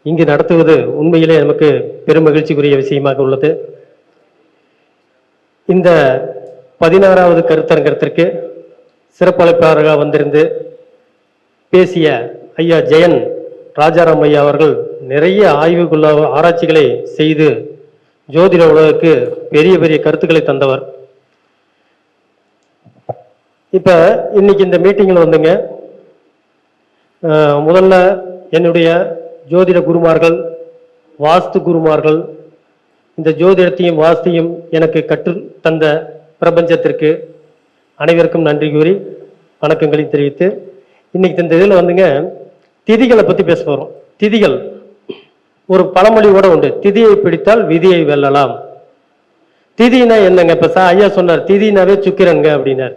இங்கு நடத்துவது உண்மையிலே நமக்கு பெரும் மகிழ்ச்சிக்குரிய விஷயமாக உள்ளது. இந்த 16வது கருத்தரங்கத்திற்கு சிறப்பழைப்பாளராக வந்திருந்து பேசிய ஐயா ஜெயன் ராஜாராம் ஐயா அவர்கள் நிறைய ஆய்வுக்குள்ள ஆராய்ச்சிகளை செய்து ஜோதிட உலகுக்கு பெரிய பெரிய கருத்துக்களை தந்தவர். இப்ப இன்னைக்கு இந்த மீட்டிங்கில் வந்துங்க, முதல்ல என்னுடைய ஜோதிட குருமார்கள், வாஸ்து குருமார்கள், இந்த ஜோதிடத்தையும் வாஸ்தையும் எனக்கு கற்று தந்த பிரபஞ்சத்திற்கு அனைவருக்கும் நன்றி கூறி வணக்கங்களை தெரிவித்து, இன்னைக்கு இந்த இதில் வந்துங்க திதிகளை பற்றி பேச போகிறோம். திதிகள் ஒரு பழமொழி கூட உண்டு, திதியை பிடித்தால் விதியை வெல்லலாம். திதினா என்னங்க? இப்போ ஐயா சொன்னார் திதினாவே சுக்கிரன்ங்க அப்படின்னார்.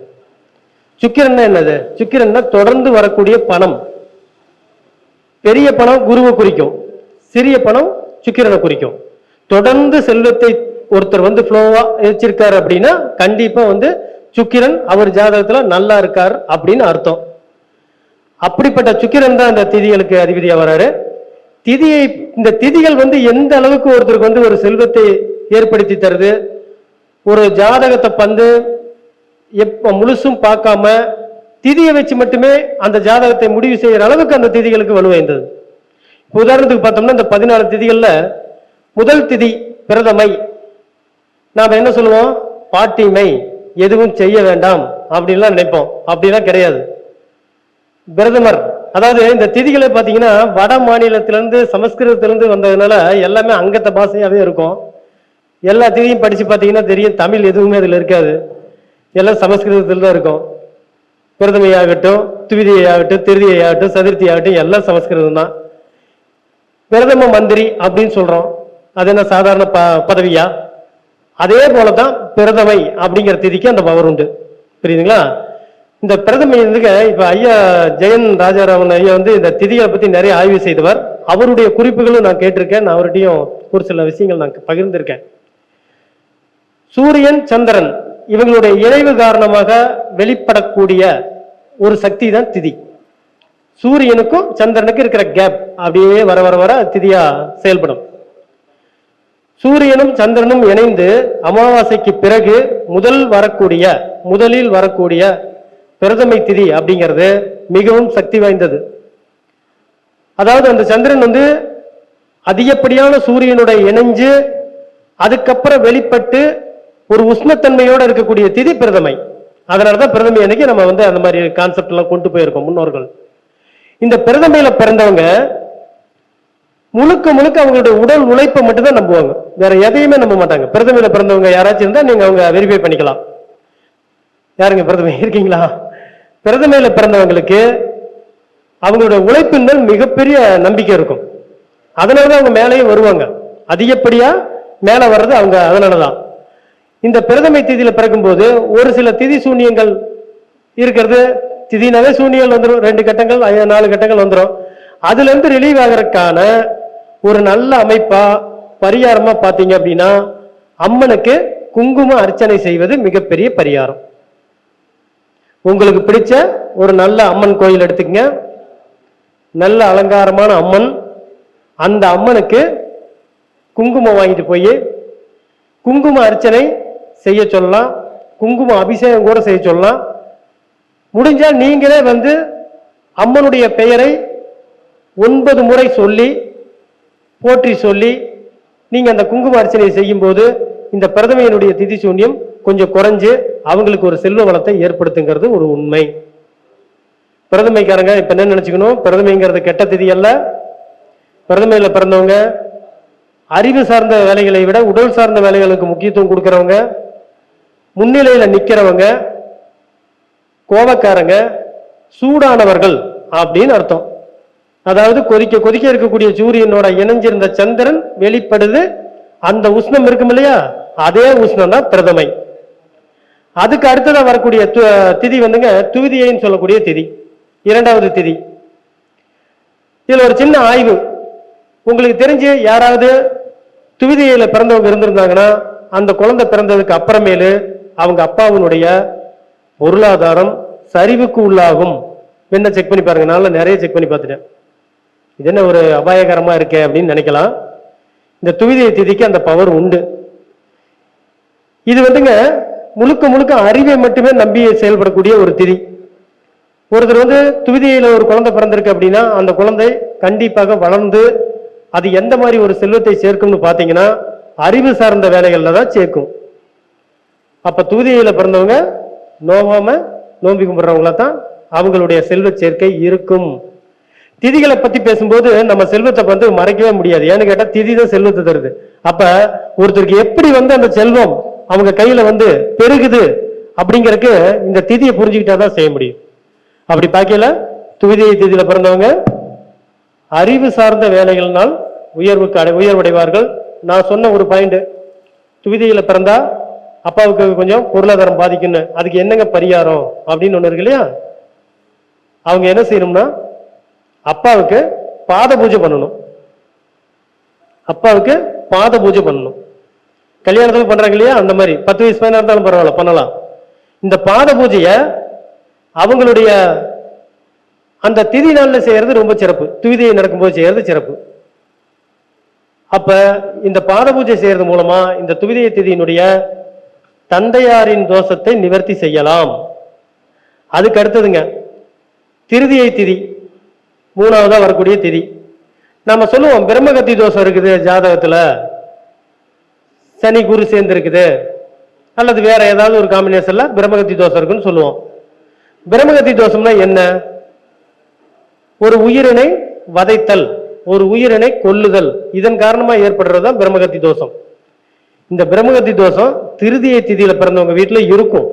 சுக்கிரன்னா என்னது? சுக்கிரன்னா தொடர்ந்து வரக்கூடிய பணம். பெரிய பணம் குருவை குறிக்கும், சிறிய பணம் சுக்கிரனை குறிக்கும். தொடர்ந்து செல்வத்தை ஒருத்தர் வந்து ஃப்ளோவா வச்சிருக்காரு அப்படின்னா கண்டிப்பா வந்து சுக்கிரன் அவர் ஜாதகத்துல நல்லா இருக்கார் அப்படின்னு அர்த்தம். அப்படிப்பட்ட சுக்கிரன் தான் இந்த திதிகளுக்கு அதிபதியா வராரு. திதியை இந்த திதிகள் வந்து எந்த அளவுக்கு ஒருத்தருக்கு வந்து ஒரு செல்வத்தை ஏற்படுத்தி தருது, ஒரு ஜாதகத்தை வந்து எப்ப முழுசும் பார்க்காம திதியை வச்சு மட்டுமே அந்த ஜாதகத்தை முடிவு செய்யற அளவுக்கு அந்த திதிகளுக்கு வலுவாய்ந்தது. உதாரணத்துக்கு பார்த்தோம்னா இந்த 14 திதிகள்ல முதல் திதி பிரதமை. நாம என்ன சொல்லுவோம்? பாட்டிமை, எதுவும் செய்ய வேண்டாம் அப்படின்லாம் நினைப்போம். அப்படிலாம் கிடையாது. பிரதமர், அதாவது இந்த திதிகளை பார்த்தீங்கன்னா வட மாநிலத்திலிருந்து சமஸ்கிருதத்திலிருந்து வந்ததுனால எல்லாமே அங்கத்த பாஷையாவே இருக்கும். எல்லா திதியும் படிச்சு பார்த்தீங்கன்னா தெரியும், தமிழ் எதுவுமே அதில் இருக்காது, எல்லாம் சமஸ்கிருதத்தில் தான் இருக்கும். பிரதமையாகட்டும், துவிதியாகட்டும், திருதியாகட்டும், சதுர்த்தியாகட்டும் எல்லாம் சமஸ்கிருதம் தான். பிரதம மந்திரி அப்படின்னு சொல்றோம், அது என்ன சாதாரண பதவியா? அதே போலதான் பிரதமை அப்படிங்கிற திதிக்கு அந்த பவர் உண்டு. புரியுதுங்களா? இந்த பிரதமை வந்துங்க இப்ப ஐயா ஜெயன் ராஜாராமன் ஐயா வந்து இந்த திதிகளை பத்தி நிறைய ஆய்வு செய்தவர். அவருடைய குறிப்புகளும் நான் கேட்டிருக்கேன், நான் அவர்கிட்டையும் ஒரு சில விஷயங்கள் நான் பகிர்ந்திருக்கேன். சூரியன் சந்திரன் இவங்களுடைய இணைவு காரணமாக வெளிப்படக்கூடிய ஒரு சக்தி தான் திதி. சூரியனுக்கும் சந்திரனுக்கும் இருக்கிற கேப் அப்படியே வர வர வர திதியா செயல்படும். சூரியனும் சந்திரனும் இணைந்து அமாவாசைக்கு பிறகு முதலில் வரக்கூடிய பிரதமை திதி அப்படிங்கிறது மிகவும் சக்தி வாய்ந்தது. அதாவது அந்த சந்திரன் வந்து அதிகப்படியான சூரியனுடைய இணைஞ்சு அதுக்கப்புறம் வெளிப்பட்டு ஒரு உஷ்ணத்தன்மையோட இருக்கக்கூடிய திதி பிரதமை. அதனாலதான் பிரதமை அன்னைக்கு நம்ம வந்து அந்த மாதிரி கான்செப்ட் எல்லாம் கொண்டு போயிருக்கோம் முன்னோர்கள். இந்த பிரதமையில பிறந்தவங்க முழுக்க முழுக்க அவங்களுடைய உடல் உழைப்பை மட்டும்தான் நம்புவாங்க, வேற எதையுமே நம்ப மாட்டாங்க. பிரதமையில பிறந்தவங்க யாராச்சும் இருந்தா நீங்க அவங்க வெரிஃபை பண்ணிக்கலாம். யாருங்க பிரதமை இருக்கீங்களா? பிரதமையில பிறந்தவங்களுக்கு அவங்களுடைய உழைப்பின் மேல் மிகப்பெரிய நம்பிக்கை இருக்கும். அதனாலதான் அவங்க மேலேயே வருவாங்க, அதிகப்படியா மேல வர்றது அவங்க அதனாலதான். இந்த பிரதமை திதியில பிறக்கும் போது ஒரு சில திதி சூன்யங்கள் இருக்கிறது. திதினாவே சூன்யங்கள் வந்துடும், 2 கட்டங்கள் 4 கட்டங்கள் வந்துடும். அதுல இருந்து ரிலீவ் ஆகிறதுக்கான ஒரு நல்ல அமைப்பா பரிகாரமா பாத்தீங்க அப்படின்னா அம்மனுக்கு குங்கும அர்ச்சனை செய்வது மிகப்பெரிய பரிகாரம். உங்களுக்கு பிடிச்ச ஒரு நல்ல அம்மன் கோயில் எடுத்துக்கங்க, நல்ல அலங்காரமான அம்மன், அந்த அம்மனுக்கு குங்குமம் வாங்கிட்டு போய் குங்கும அர்ச்சனை செய்ய சொல்லலாம், குங்கும அபிஷேகம் கூட செய்ய சொல்லலாம். முடிஞ்சா நீங்களே வந்து அம்மனுடைய பெயரை 9 முறை சொல்லி போற்றி சொல்லி நீங்க அந்த குங்கும அர்ச்சனை செய்யும் போது இந்த பிரதமையினுடைய திதி சூன்யம் கொஞ்சம் குறைஞ்சு அவங்களுக்கு ஒரு செல்வ வளத்தை ஏற்படுத்துங்கிறது ஒரு உண்மை. பிரதமைக்காரங்க இப்ப என்ன நினைச்சுக்கணும், பிரதமைங்கிறது கெட்ட திதி அல்ல. பிரதமையில பிறந்தவங்க அறிவு சார்ந்த வேலைகளை விட உடல் சார்ந்த வேலைகளுக்கு முக்கியத்துவம் கொடுக்கிறவங்க, முன்னிலையில நிக்கிறவங்க, கோபக்காரங்க, சூடானவர்கள் அப்படின்னு அர்த்தம். அதாவது கொதிக்க கொதிக்க இருக்கக்கூடிய சூரியனோட இணைஞ்சிருந்த சந்திரன் வெளிப்படுது, அந்த உஷ்ணம் இருக்கும் இல்லையா, அதே உஷ்ணம் தான் பிரதமை. அதுக்கு அடுத்ததா வரக்கூடிய திதி வந்துங்க துவிதியைன்னு சொல்லக்கூடிய திதி, 2வது திதி. இதுல ஒரு சின்ன ஆய்வு, உங்களுக்கு தெரிஞ்சு யாராவது துவிதியில பிறந்தவங்க இருந்திருந்தாங்கன்னா அந்த குழந்தை பிறந்ததுக்கு அப்புறமேலு அவங்க அப்பாவினுடைய பொருளாதாரம் சரிவுக்கு உள்ளாகும். என்ன செக் பண்ணி பாருங்க, நான் நிறைய செக் பண்ணி பார்த்துட்டேன். இது என்ன ஒரு அபாயகரமா இருக்கே அப்படின்னு நினைக்கலாம். இந்த துவிதியை திதிக்கு அந்த பவர் உண்டு. இது வந்துங்க முழுக்க முழுக்க அறிவை மட்டுமே நம்பி செயல்படக்கூடிய ஒரு திதி. ஒருத்தர் வந்து துவிதியில ஒரு குழந்தை பிறந்திருக்கு அப்படின்னா அந்த குழந்தை கண்டிப்பாக வளர்ந்து அது எந்த மாதிரி ஒரு செல்வத்தை சேர்க்கும்னு பாத்தீங்கன்னா அறிவு சார்ந்த வேலைகள்ல தான் சேர்க்கும். அப்ப துவிதியில பிறந்தவங்க நோவாம நோம்பி கும்பிடுறவங்கள தான் அவங்களுடைய செல்வ சேர்க்கை இருக்கும். திதிகளை பத்தி பேசும்போது நம்ம செல்வத்தை வந்து மறைக்கவே முடியாது. ஏன்னு கேட்டா திதி தான் செல்வத்தை தருது. அப்ப ஒருத்தருக்கு எப்படி வந்து அந்த செல்வம் அவங்க கையில வந்து பெருகுது அப்படிங்கறதுக்கு இந்த திதியை புரிஞ்சுக்கிட்டாதான் செய்ய முடியும். அப்படி பார்க்கல துவிதியை திதியில பிறந்தவங்க அறிவு சார்ந்த வேலைகள்னால் உயர்வடைவார்கள். நான் சொன்ன ஒரு பாயிண்ட், துவிதியில பிறந்தா அப்பாவுக்கு கொஞ்சம் பொருளாதாரம் பாதிக்குன்னு, அதுக்கு என்னங்க பரிகாரம் அப்படின்னு ஒண்ணு இருக்கு இல்லையா? அவங்க என்ன செய்யணும்னா அப்பாவுக்கு பாத பூஜை பண்ணணும். அப்பாவுக்கு பாத பூஜை பண்ணணும். கல்யாணத்துக்கு பண்றாங்க இல்லையா, அந்த மாதிரி 10 வயசு பையனா இருந்தாலும் பரவாயில்ல பண்ணலாம். இந்த பாத பூஜைய அவங்களுடைய அந்த திதி நாள்ல செய்யறது ரொம்ப சிறப்பு. துவிதியை நடக்கும்போது செய்யறது சிறப்பு. அப்ப இந்த பாத பூஜை செய்யறது மூலமா இந்த துவிதியை திதியினுடைய தந்தையாரின் தோஷத்தை நிவர்த்தி செய்யலாம். அதுக்கு அடுத்ததுங்க திருதியை திதி, மூணாவதா வரக்கூடிய திதி. நம்ம சொல்லுவோம் பிரம்மகத்தி தோஷம் இருக்குது ஜாதகத்துல, சனி குரு சேர்ந்து இருக்குது அல்லது வேற ஏதாவது ஒரு காம்பினேஷன்ல பிரம்மகத்தி தோஷம் இருக்குன்னு சொல்லுவோம். பிரம்மகத்தி தோஷம்னா என்ன? ஒரு உயிரினை வதைத்தல், ஒரு உயிரினை கொல்லுதல், இதன் காரணமா ஏற்படுறதுதான் பிரம்மகத்தி தோஷம். இந்த பிரம்மகத்தி தோஷம் திருதியை திதியில பிறந்தவங்க வீட்டுல இருக்கும்.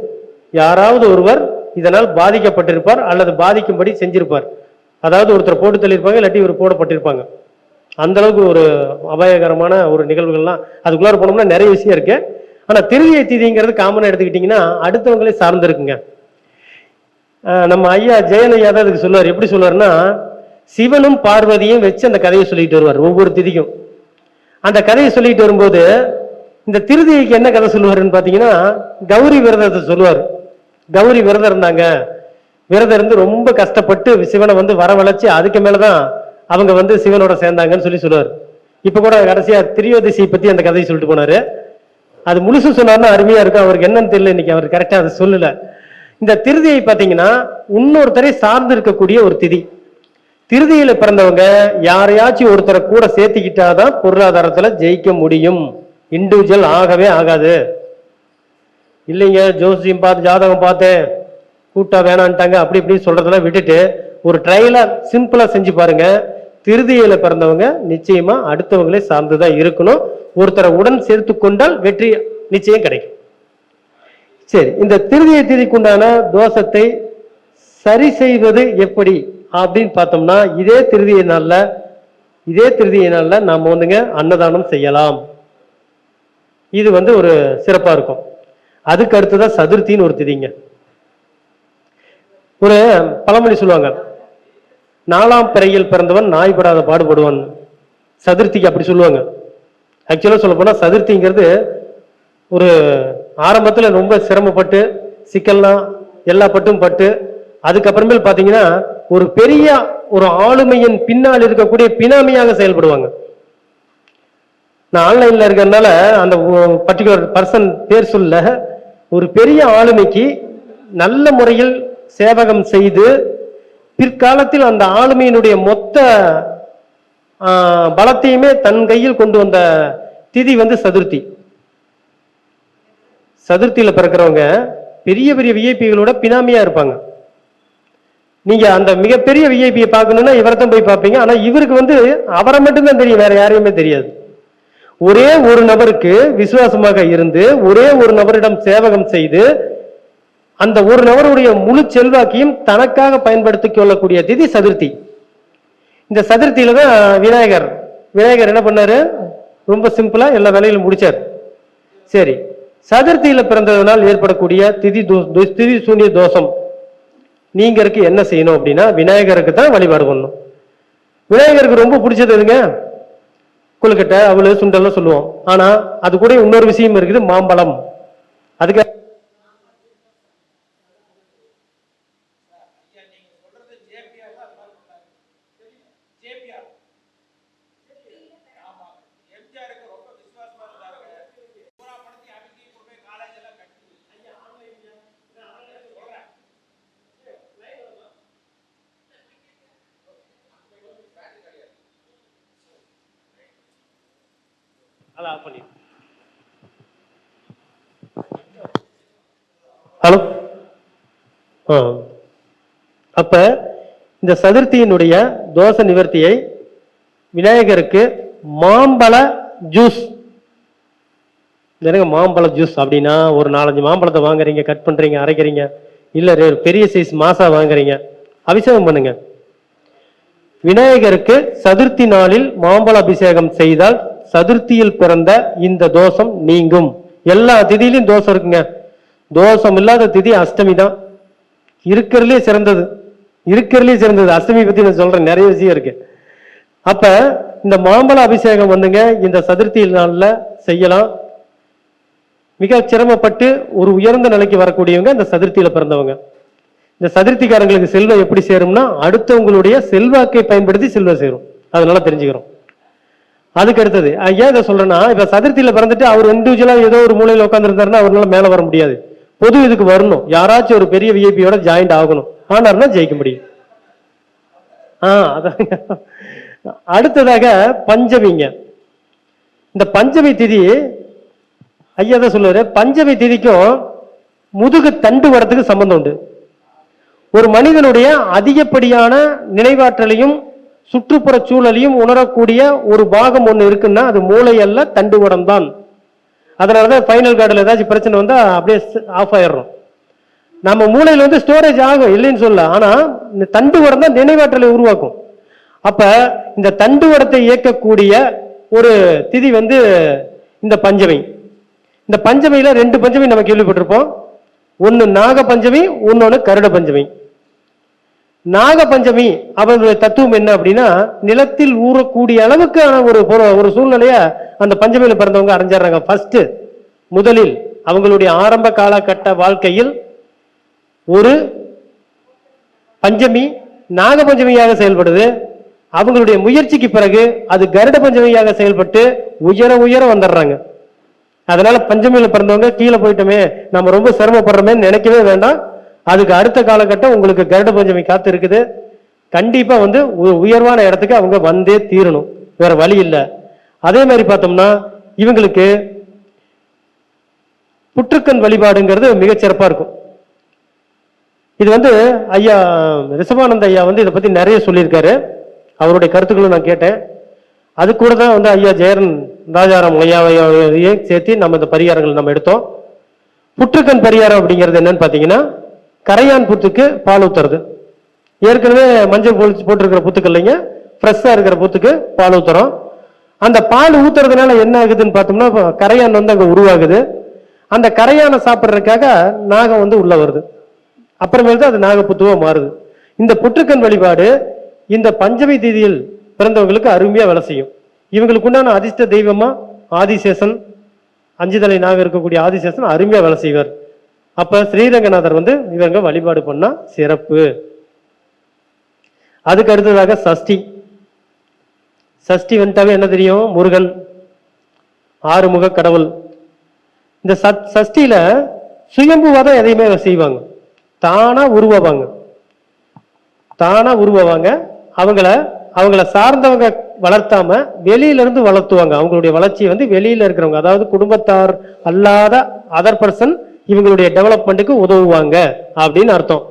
யாராவது ஒருவர் இதனால் பாதிக்கப்பட்டிருப்பார் அல்லது பாதிக்கும்படி செஞ்சிருப்பார். அதாவது ஒருத்தர் போட்டு தள்ளியிருப்பாங்க, இல்லாட்டி ஒரு போடப்பட்டிருப்பாங்க. அந்த அளவுக்கு ஒரு அபாயகரமான ஒரு நிகழ்வுகள்லாம் அதுக்குள்ளார போனோம்னா நிறைய விஷயம் இருக்கு. ஆனா திருதியை திதிங்கிறது காமனா எடுத்துக்கிட்டீங்கன்னா அடுத்தவங்களே சார்ந்து இருக்குங்க. நம்ம ஐயா ஜெயனையா தான் அதுக்கு சொல்லுவார். எப்படி சொல்லுவார்னா, சிவனும் பார்வதியும் வச்சு அந்த கதையை சொல்லிட்டு வருவார் ஒவ்வொரு திதிக்கும். அந்த கதையை சொல்லிட்டு வரும்போது இந்த திருதியைக்கு என்ன கதை சொல்லுவாருன்னு பாத்தீங்கன்னா கௌரி விரதத்தை சொல்லுவார். கௌரி விரதம் இருந்தாங்க, விரதம் இருந்து ரொம்ப கஷ்டப்பட்டு சிவனை வந்து வரவழைச்சு அதுக்கு மேலதான் அவங்க வந்து சிவனோட சேர்ந்தாங்கன்னு சொல்லுவார். இப்ப கூட கடைசியா திரியோதசியை பத்தி அந்த கதையை சொல்லிட்டு போனாரு. அது முழுசு சொன்னார்னா அருமையா இருக்கும். அவருக்கு என்னன்னு தெரியல, இன்னைக்கு அவர் கரெக்டா அதை சொல்லல. இந்த திருதியை பாத்தீங்கன்னா இன்னொருத்தரை சார்ந்து இருக்கக்கூடிய ஒரு திதி. திருதியில பிறந்தவங்க யாரையாச்சும் ஒருத்தரை கூட சேர்த்துக்கிட்டாதான் பொருளாதாரத்துல ஜெயிக்க முடியும். இண்டிவிஜுவல் ஆகவே ஆகாது. இல்லைங்க ஜோசியம் பார்த்து ஜாதகம் பார்த்தேன் கூட்டா வேணான்ட்டாங்க அப்படி இப்படி சொல்றதெல்லாம் விட்டுட்டு ஒரு ட்ரையலா சிம்பிளா செஞ்சு பாருங்க. திருதியில பிறந்தவங்க நிச்சயமா அடுத்தவங்களே சார்ந்துதான் இருக்கணும். ஒருத்தரை உடன் சேர்த்து கொண்டால் வெற்றி நிச்சயம் கிடைக்கும். சரி, இந்த திருதியை திதிக்குண்டான தோஷத்தை சரி செய்வது எப்படி அப்படின்னு பார்த்தோம்னா இதே திருதியை நாள்ல நாம வந்துங்க அன்னதானம் செய்யலாம். இது வந்து ஒரு சிறப்பா இருக்கும். அதுக்கு அடுத்ததான் சதுர்த்தின்னு ஒரு திதிங்க. ஒரு பழமொழி சொல்லுவாங்க, 4ஆம் பிறையில் பிறந்தவன் நாய்படாத பாடுபடுவான். சதுர்த்திக்கு அப்படி சொல்லுவாங்க. ஆக்சுவலா சொல்ல போனா சதுர்த்திங்கிறது ஒரு ஆரம்பத்துல ரொம்ப சிரமப்பட்டு சிக்கல்லாம் எல்லா பட்டும் பட்டு அதுக்கப்புறமேல் பாத்தீங்கன்னா ஒரு பெரிய ஒரு ஆளுமையின் பின்னால் இருக்கக்கூடிய பினாமியாக செயல்படுவாங்க. நான் ஆன்லைன்ல இருக்கிறதுனால அந்த பர்டிகுலர் பர்சன் பேர் சொல்ல, ஒரு பெரிய ஆளுமைக்கு நல்ல முறையில் சேவகம் செய்து பிற்காலத்தில் அந்த ஆளுமையினுடைய மொத்த பலத்தையுமே தன் கையில் கொண்டு வந்த திதி வந்து சதுர்த்தி. சதுர்த்தியில பிறக்கிறவங்க பெரிய பெரிய விஐபிகளோட பினாமியா இருப்பாங்க. நீங்க அந்த மிகப்பெரிய விஐபியை பார்க்கணும்னா இவரைத்தான் போய் பார்ப்பீங்க. ஆனா இவருக்கு வந்து அவரை மட்டும்தான் தெரியும், வேற யாரையுமே தெரியாது. ஒரே ஒரு நபருக்கு விசுவாசமாக இருந்து ஒரே ஒரு நபரிடம் சேவகம் செய்து அந்த ஒரு நபருடைய முழு செல்வாக்கையும் தனக்காக பயன்படுத்திக் கொள்ளக்கூடிய திதி சதுர்த்தி. இந்த சதுர்த்தியில தான் விநாயகர் என்ன பண்ணாரு, ரொம்ப சிம்பிளா எல்லா வேலையிலும் முடிச்சார். சரி, சதுர்த்தியில பிறந்ததனால் ஏற்படக்கூடிய திதி சூன்ய தோஷம் நீங்கிறதுக்கு என்ன செய்யணும் அப்படின்னா விநாயகருக்கு தான் வழிபாடு பண்ணணும். விநாயகருக்கு ரொம்ப பிடிச்சது எதுங்க, கொழுக்கட்டை அவளு சுண்டல்லாம் சொல்லுவோம். ஆனா அது கூட இன்னொரு விஷயம் இருக்குது, மாம்பழம். அதுக்கு ஹலோ. அப்ப இந்த சதுர்த்தியினுடைய தோஷ நிவர்த்தியை விநாயகருக்கு மாம்பழ ஜூஸ், மாம்பழ ஜூஸ் அப்படின்னா ஒரு 4-5 மாம்பழத்தை வாங்குறீங்க, கட் பண்றீங்க, அரைக்கிறீங்க, இல்ல பெரிய சைஸ் மாசா வாங்குறீங்க, அபிஷேகம் பண்ணுங்க. விநாயகருக்கு சதுர்த்தி நாளில் மாம்பழ அபிஷேகம் செய்தால் சதுர்த்தியில் பிறந்த இந்த தோஷம் நீங்கும். எல்லா திதியிலும் தோஷம் இருக்குங்க. தோஷம் இல்லாத திதி அஷ்டமி தான். இருக்கிறதுலே சிறந்தது, இருக்கிறதுலே சிறந்தது அஷ்டமி பத்தி நான் சொல்றேன், நிறைய விஷயம் இருக்கு. அப்ப இந்த மாம்பழ அபிஷேகம் வந்துங்க இந்த சதுர்த்தி நாள்ல செய்யலாம். மிக சிரமப்பட்டு ஒரு உயர்ந்த நிலைக்கு வரக்கூடியவங்க இந்த சதுர்த்தியில பிறந்தவங்க. இந்த சதுர்த்திக்காரங்களுக்கு செல்வம் எப்படி சேரும்னா அடுத்தவங்களுடைய செல்வாக்கை பயன்படுத்தி செல்வம் சேரும். அதனால தெரிஞ்சுக்கிறோம். அதுக்கு அடுத்தது ஏன் இதை சொல்றேன்னா, இப்ப சதுர்த்தியில பிறந்துட்டு அவர் இண்டிவிஜுவலா ஏதோ ஒரு மூலையில உட்கார்ந்து இருந்தாருன்னா அவரால் மேல வர முடியாது. பொது இதுக்கு வரணும், யாராச்சும் ஒரு பெரிய விஐபியோட ஜாயிண்ட் ஆகணும், ஆனார்னா ஜெயிக்க முடியும். அதான். அடுத்ததாக பஞ்சமிங்க. இந்த பஞ்சமி திதி ஐயா தான் சொல்லுவாரு, பஞ்சமி திதிக்கும் முதுகு தண்டு வரத்துக்கு சம்பந்தம் உண்டு. ஒரு மனிதனுடைய அதிகப்படியான நினைவாற்றலையும் சுற்றுப்புற சூழலையும் உணரக்கூடிய ஒரு பாகம் ஒண்ணு இருக்குன்னா அது மூளை அல்ல, தண்டுவடம் தான். அதனாலதான் ஃபைனல் கார்டில் ஏதாச்சும் பிரச்சனை வந்தா அப்படியே ஆஃப் ஆயிடுறோம். நம்ம மூளையில வந்து ஸ்டோரேஜ் ஆகும், இல்லைன்னு சொல்ல, ஆனா இந்த தண்டுவடம் தான் நினைவாற்றலை உருவாக்கும். அப்ப இந்த தண்டுவடத்தை இயக்கக்கூடிய ஒரு திதி வந்து இந்த பஞ்சமி. இந்த பஞ்சமியில 2 பஞ்சமி நம்ம கேள்விப்பட்டிருப்போம். ஒன்னு நாக பஞ்சமி, இன்னொன்னு கருட பஞ்சமி. நாக பஞ்சமி அவங்களுடைய தத்துவம் என்ன அப்படின்னா, நிலத்தில் ஊறக்கூடிய அளவுக்கான ஒரு சூழ்நிலைய அந்த பஞ்சமியில பிறந்தவங்க அடைஞ்சாங்க. ஃபர்ஸ்ட் முதலில் அவங்களுடைய ஆரம்ப காலகட்ட வாழ்க்கையில் ஒரு பஞ்சமி நாக பஞ்சமியாக செயல்படுது. அவங்களுடைய முயற்சிக்கு பிறகு அது கருட பஞ்சமியாக செயல்பட்டு உயர உயர வந்துடுறாங்க. அதனால பஞ்சமியில பிறந்தவங்க கீழே போயிட்டோமே, நம்ம ரொம்ப சிரமப்படுறோமே நினைக்கவே வேண்டாம். அதுக்கு அடுத்த காலகட்டம் உங்களுக்கு கருட பஞ்சமி காத்து இருக்குது. கண்டிப்பா வந்து உயர்வான இடத்துக்கு அவங்க வந்தே தீரணும், வேற வழி இல்லை. அதே மாதிரி பார்த்தோம்னா இவங்களுக்கு புற்றுக்கண் வழிபாடுங்கிறது மிகச்சிறப்பா இருக்கும். இது வந்து ஐயா ரிஷபானந்த ஐயா வந்து இதை பத்தி நிறைய சொல்லியிருக்காரு. அவருடைய கருத்துக்களும் நான் கேட்டேன். அது கூட தான் வந்து ஐயா ஜெயரன் ராஜாராம் ஐயாவையே சேர்த்து நம்ம இந்த பரிகாரங்கள் நம்ம எடுத்தோம். புற்றுக்கண் பரிகாரம் அப்படிங்கிறது என்னன்னு பார்த்தீங்கன்னா, கரையான் புத்துக்கு பால் ஊத்துறது. ஏற்கனவே மஞ்சள் போட்டிருக்கிற புத்துக்கு இல்லைங்க, ஃப்ரெஷ்ஷா இருக்கிற புத்துக்கு பால் ஊத்துறோம். அந்த பால் ஊத்துறதுனால என்ன ஆகுதுன்னு பார்த்தோம்னா, கரையான் வந்து அங்கே உருவாகுது. அந்த கரையானை சாப்பிட்றதுக்காக நாகம் வந்து உள்ள வருது. அப்புறமேல் தான் அது நாகப்புத்துவா மாறுது. இந்த புற்றுக்கண் வழிபாடு இந்த பஞ்சமி தேதியில் பிறந்தவங்களுக்கு அருமையா வேலை செய்யும். இவங்களுக்கு உண்டான அதிர்ஷ்ட தெய்வமா ஆதிசேஷன், 5 தலை நாக இருக்கக்கூடிய ஆதிசேஷன் அருமையா வேலை செய்வார். அப்ப ஸ்ரீரங்கநாதர் வந்து இவங்க வழிபாடு பண்ணா சிறப்பு. அதுக்கு அடுத்ததாக சஷ்டி. சஷ்டி வந்துட்டாவே என்ன தெரியும், முருகன், ஆறுமுக கடவுள். இந்த சஷ்டியில சுயம்புவாதான் எதையுமே செய்வாங்க, தானா உருவாவாங்க. அவங்கள சார்ந்தவங்க வளர்த்தாம வெளியில இருந்து வளர்த்துவாங்க. அவங்களுடைய வளர்ச்சியை வந்து வெளியில இருக்கிறவங்க, அதாவது குடும்பத்தார் அல்லாத அதர் பர்சன் இவங்களுடைய டெவலப்மெண்ட்டுக்கு உதவுவாங்க அப்படின்னு அர்த்தம்.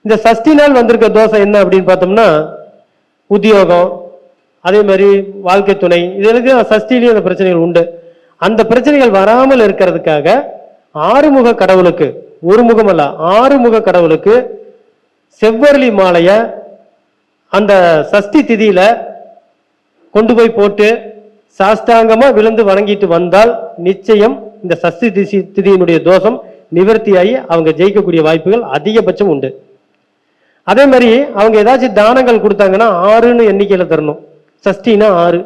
இந்த சஷ்டி நாள் வந்திருக்க தோஷம் என்ன அப்படின்னு பார்த்தோம்னா, உத்தியோகம், அதே மாதிரி வாழ்க்கை துணை, இதுக்கு சஷ்டிலையும் அந்த பிரச்சனைகள் உண்டு. அந்த பிரச்சனைகள் வராமல் இருக்கிறதுக்காக ஆறுமுக கடவுளுக்கு, ஒரு முகம் அல்ல 6 முக கடவுளுக்கு செவ்வரளி மாலைய அந்த சஷ்டி திதியில கொண்டு போய் போட்டு சாஷ்டாங்கமா விழுந்து வணங்கிட்டு வந்தால் நிச்சயம் இந்த சஷ்டி திதியினுடைய தோஷம் நிவர்த்தியாகி அவங்க ஜெயிக்கக்கூடிய வாய்ப்புகள் அதிகபட்சம் உண்டு. அதே மாதிரி அவங்க ஏதாச்சும் தானங்கள் கொடுத்தாங்கன்னா 6ன்னு எண்ணிக்கையில தரணும். சஷ்டினா 6.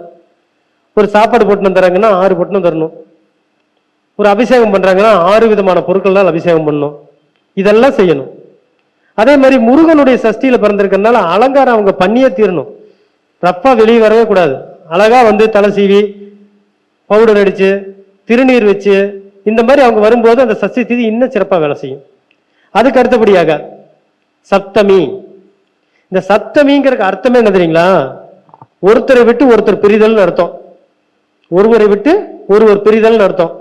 ஒரு சாப்பாடு போட்டுன்னு தராங்கன்னா 6 போட்டுன்னு தரணும். ஒரு அபிஷேகம் பண்றாங்கன்னா 6 விதமான பொருட்கள் அபிஷேகம் பண்ணணும். இதெல்லாம் செய்யணும். அதே மாதிரி முருகனுடைய சஷ்டியில பிறந்திருக்கிறதுனால அலங்காரம் அவங்க பண்ணியே தீரணும். ரப்பா வெளியே வரவே கூடாது. அழகா வந்து தலை சீவி பவுடர் அடிச்சு திருநீர் வச்சு இந்த மாதிரி அவங்க வரும்போது அந்த சஷ்டி திதி இன்னும் சிறப்பா வேலை செய்யும். அதுக்கு அடுத்தபடியாக சப்தமி. இந்த சப்தமிங்கிற அர்த்தமே என்ன தெரியுங்களா, ஒருத்தரை விட்டு ஒருத்தர் பிரிதல் அர்த்தம். ஒருவரை விட்டு ஒருவர் பிரிதல் அர்த்தம்.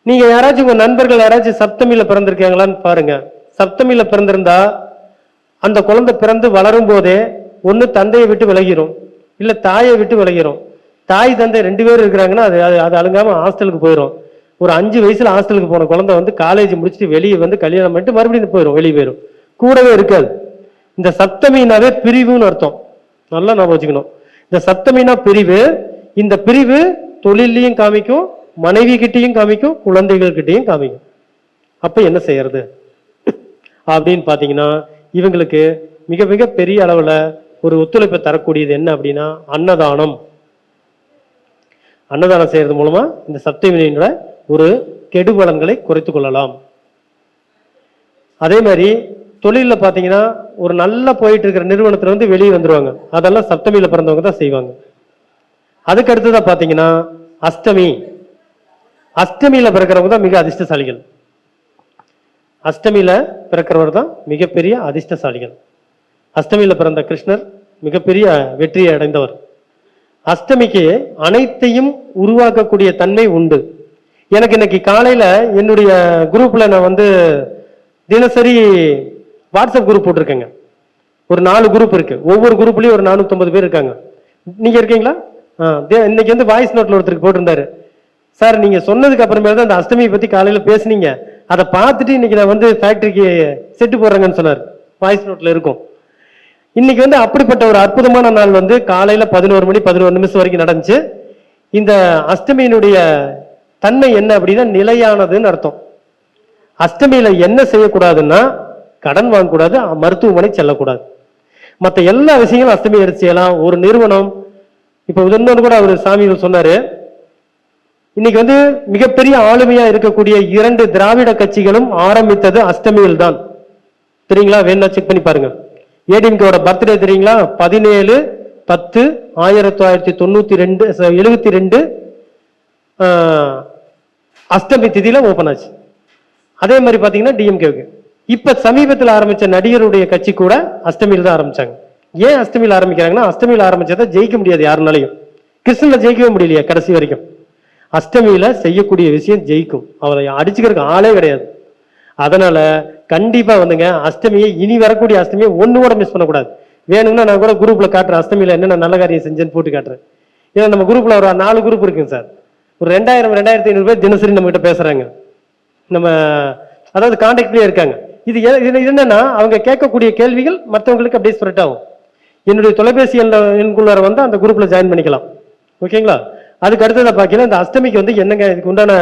நீங்க யாராச்சும் உங்க நண்பர்கள் யாராச்சும் சப்தமியில பிறந்திருக்காங்களான்னு பாருங்க. சப்தமியில பிறந்திருந்தா அந்த குழந்தை பிறந்து வளரும் போதே ஒண்ணு தந்தையை விட்டு விலகிரும், இல்ல தாயை விட்டு விலகிரும். தாய் தந்தை 2 பேர் இருக்கிறாங்கன்னா அது அது அழுங்காம ஹாஸ்டலுக்கு போயிடும். ஒரு 5 வயசுல ஹாஸ்டலுக்கு போன குழந்தை வந்து காலேஜ் முடிச்சுட்டு வெளியே வந்து கல்யாணம் பண்ணிட்டு மறுபடியும் போயிடும், வெளியே போயிடும், கூடவே இருக்காது. இந்த சப்தமினாவே பிரிவுன்னு அர்த்தம். நல்லா நான் வச்சுக்கணும். இந்த சப்தமினா பிரிவு. இந்த பிரிவு தொழிலையும் காமிக்கும், மனைவி கிட்டையும் காமிக்கும், குழந்தைகள் கிட்டையும் காமிக்கும். அப்ப என்ன செய்யறது அப்படின்னு பாத்தீங்கன்னா, இவங்களுக்கு மிக மிக பெரிய அளவுல ஒரு ஒத்துழைப்பை தரக்கூடியது என்ன அப்படின்னா அன்னதானம். அன்னதானம் செய்யறது மூலமா இந்த சப்தமியோட ஒரு கெடுபலன்களை குறைத்துக் கொள்ளலாம். அதே மாதிரி தொழில பாத்தீங்கன்னா ஒரு நல்லா போயிட்டு இருக்கிற நிறுவனத்துல வந்து வெளியே வந்துருவாங்க. அதெல்லாம் சப்தமியில பிறந்தவங்க தான் செய்வாங்க. அதுக்கு அடுத்ததான் பாத்தீங்கன்னா அஷ்டமி. அஷ்டமியில பிறக்கிறவங்க தான் மிக அதிர்ஷ்டசாலிகள். அஷ்டமியில பிறக்கிறவர் தான் மிகப்பெரிய அதிர்ஷ்டசாலிகள். அஷ்டமியில பிறந்த கிருஷ்ணர் மிகப்பெரிய வெற்றியை அடைந்தவர். அஷ்டமிக்கு அனைத்தையும் உருவாக்கக்கூடிய தன்மை உண்டு. எனக்கு இன்னைக்கு காலையில என்னுடைய குரூப்ல நான் வந்து தினசரி வாட்ஸ்அப் குரூப் போட்டிருக்கேங்க. ஒரு 4 குரூப் இருக்கு. ஒவ்வொரு குரூப்லயும் ஒரு 450 பேர் இருக்காங்க. நீங்க இருக்கீங்களா? இன்னைக்கு வந்து வாய்ஸ் நோட்ல ஒருத்தருக்கு போட்டிருந்தாரு, சார் நீங்க சொன்னதுக்கு அப்புறமேல தான் அந்த அஷ்டமியை பத்தி காலையில பேசுனீங்க, அதை பார்த்துட்டு இன்னைக்கு நான் வந்து ஃபேக்டரிக்கு செட்டு போடுறேங்கன்னு சொன்னார். வாய்ஸ் நோட்ல இருக்கும். இன்னைக்கு வந்து அப்படிப்பட்ட ஒரு அற்புதமான நாள் வந்து காலையில 11 மணி 11 நிமிஷம் வரைக்கும் நடந்துச்சு. இந்த அஷ்டமியினுடைய தன்மை என்ன அப்படின்னா நிலையானதுன்னு அர்த்தம். அஷ்டமியில என்ன செய்யக்கூடாதுன்னா கடன் வாங்கக்கூடாது, மருத்துவமனை செல்லக்கூடாது. மற்ற எல்லா விஷயங்களும் அஷ்டமி எடுத்து செய்யலாம். ஒரு நிறுவனம் இப்ப இன்னொன்று கூட அவர் சாமிகள் சொன்னாரு, இன்னைக்கு வந்து மிகப்பெரிய ஆளுமையா இருக்கக்கூடிய 2 திராவிட கட்சிகளும் ஆரம்பித்தது அஷ்டமியில் தான். தெரியுங்களா? வேணா செக் பண்ணி பாருங்க. ஏடிஎம்கேவோட பர்த்டே தெரியுங்களா? 17/10/1972 அஷ்டமி திதியில ஓபன் ஆச்சு. அதே மாதிரி பாத்தீங்கன்னா டிஎம்கேவுக்கு இப்ப சமீபத்தில் ஆரம்பிச்ச நடிகருடைய கட்சி கூட அஷ்டமியில் தான் ஆரம்பிச்சாங்க. ஏன் அஷ்டமியில் ஆரம்பிக்கிறாங்கன்னா அஷ்டமியில் ஆரம்பிச்சதை ஜெயிக்க முடியாது யாருனாலையும். கிருஷ்ணன்ல ஜெயிக்கவே முடியலையா கடைசி வரைக்கும். அஷ்டமியில செய்யக்கூடிய விஷயம் ஜெயிக்கும். அவரை அடிச்சுக்கிறதுக்கு ஆளே கிடையாது. அதனால கண்டிப்பா வந்துங்க அஷ்டமியை இனி வரக்கூடிய அஷ்டமியை ஒண்ணு கூட மிஸ் பண்ணக்கூடாது. வேணும்னா நான் கூட குரூப்ல காட்டுறேன், அஷ்டமியில என்னென்ன நல்ல காரியம் செஞ்சேன்னு போட்டு காட்டுறேன். ஏன்னா நம்ம குரூப்ல ஒரு 4 குரூப் இருக்குங்க சார். ஒரு 2000-2500 பேர் தினசரி நம்ம கிட்ட பேசுறாங்க. நம்ம அதாவது கான்டாக்ட்லயே இருக்காங்க. இது என்னன்னா அவங்க கேட்கக்கூடிய கேள்விகள் மற்றவங்களுக்கு அப்படியே ஸ்ப்ரெட் ஆகும். என்னுடைய தொலைபேசி எண்குள்ளார வந்து அந்த குரூப்ல ஜாயின் பண்ணிக்கலாம். ஓகேங்களா? அதுக்கு அடுத்ததை பார்க்கலாம் இந்த அஷ்டமிக்கு வந்து என்னங்க இதுக்கு உண்டான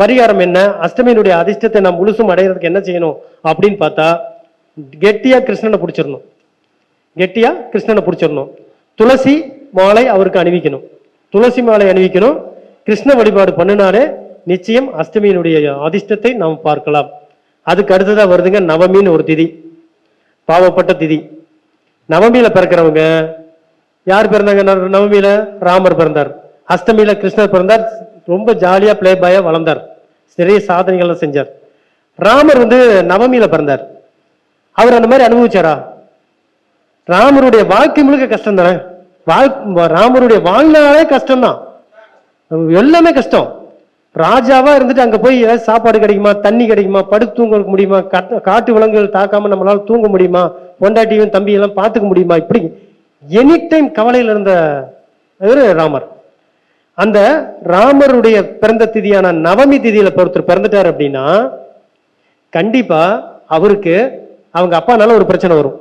பரிகாரம் என்ன, அஷ்டமியினுடைய அதிர்ஷ்டத்தை நாம் முழுசும் அடைகிறதுக்கு என்ன செய்யணும் அப்படின்னு பார்த்தா கெட்டியா கிருஷ்ணனை பிடிச்சிடணும். கெட்டியா கிருஷ்ணனை பிடிச்சிடணும். துளசி மாலை அவருக்கு அணிவிக்கணும். துளசி மாலை அணிவிக்கணும். கிருஷ்ண வழிபாடு பண்ணினாலே நிச்சயம் அஷ்டமியினுடைய அதிர்ஷ்டத்தை நாம் பார்க்கலாம். அதுக்கு அடுத்ததா வருதுங்க நவமின்னு ஒரு திதி, பாவப்பட்ட திதி. நவமியில பிறக்கிறவங்க யார் பிறந்தாங்க? நவமியில ராமர் பிறந்தார். அஷ்டமியில கிருஷ்ணர் பிறந்தார். ரொம்ப ஜாலியா பிளே பாயா வளர்ந்தார். நிறைய சாதனைகள் செஞ்சார். ராமர் வந்து நவமியில பிறந்தார். அவர் அந்த மாதிரி அனுபவிச்சாரா? ராமருடைய வாழ்க்கை முழுக்க கஷ்டம் தானே. ராமருடைய வாழ்நாளே கஷ்டம் தான். எல்லாமே கஷ்டம். ராஜாவா இருந்துட்டு அங்க போய் ஏதாவது சாப்பாடு கிடைக்குமா, தண்ணி கிடைக்குமா, படுத்து தூங்க முடியுமா, காட்டு விலங்குகள் தாக்காம நம்மளால தூங்க முடியுமா, பொண்டாட்டியும் தம்பி எல்லாம் பார்த்துக்க முடியுமா, இப்படி எனி டைம் கவலையில் இருந்த ராமர். அந்த ராமருடைய பிறந்த திதியான நவமி திதியில ஒருத்தர் பிறந்துட்டார் அப்படின்னா கண்டிப்பா அவருக்கு அவங்க அப்பானால ஒரு பிரச்சனை வரும்.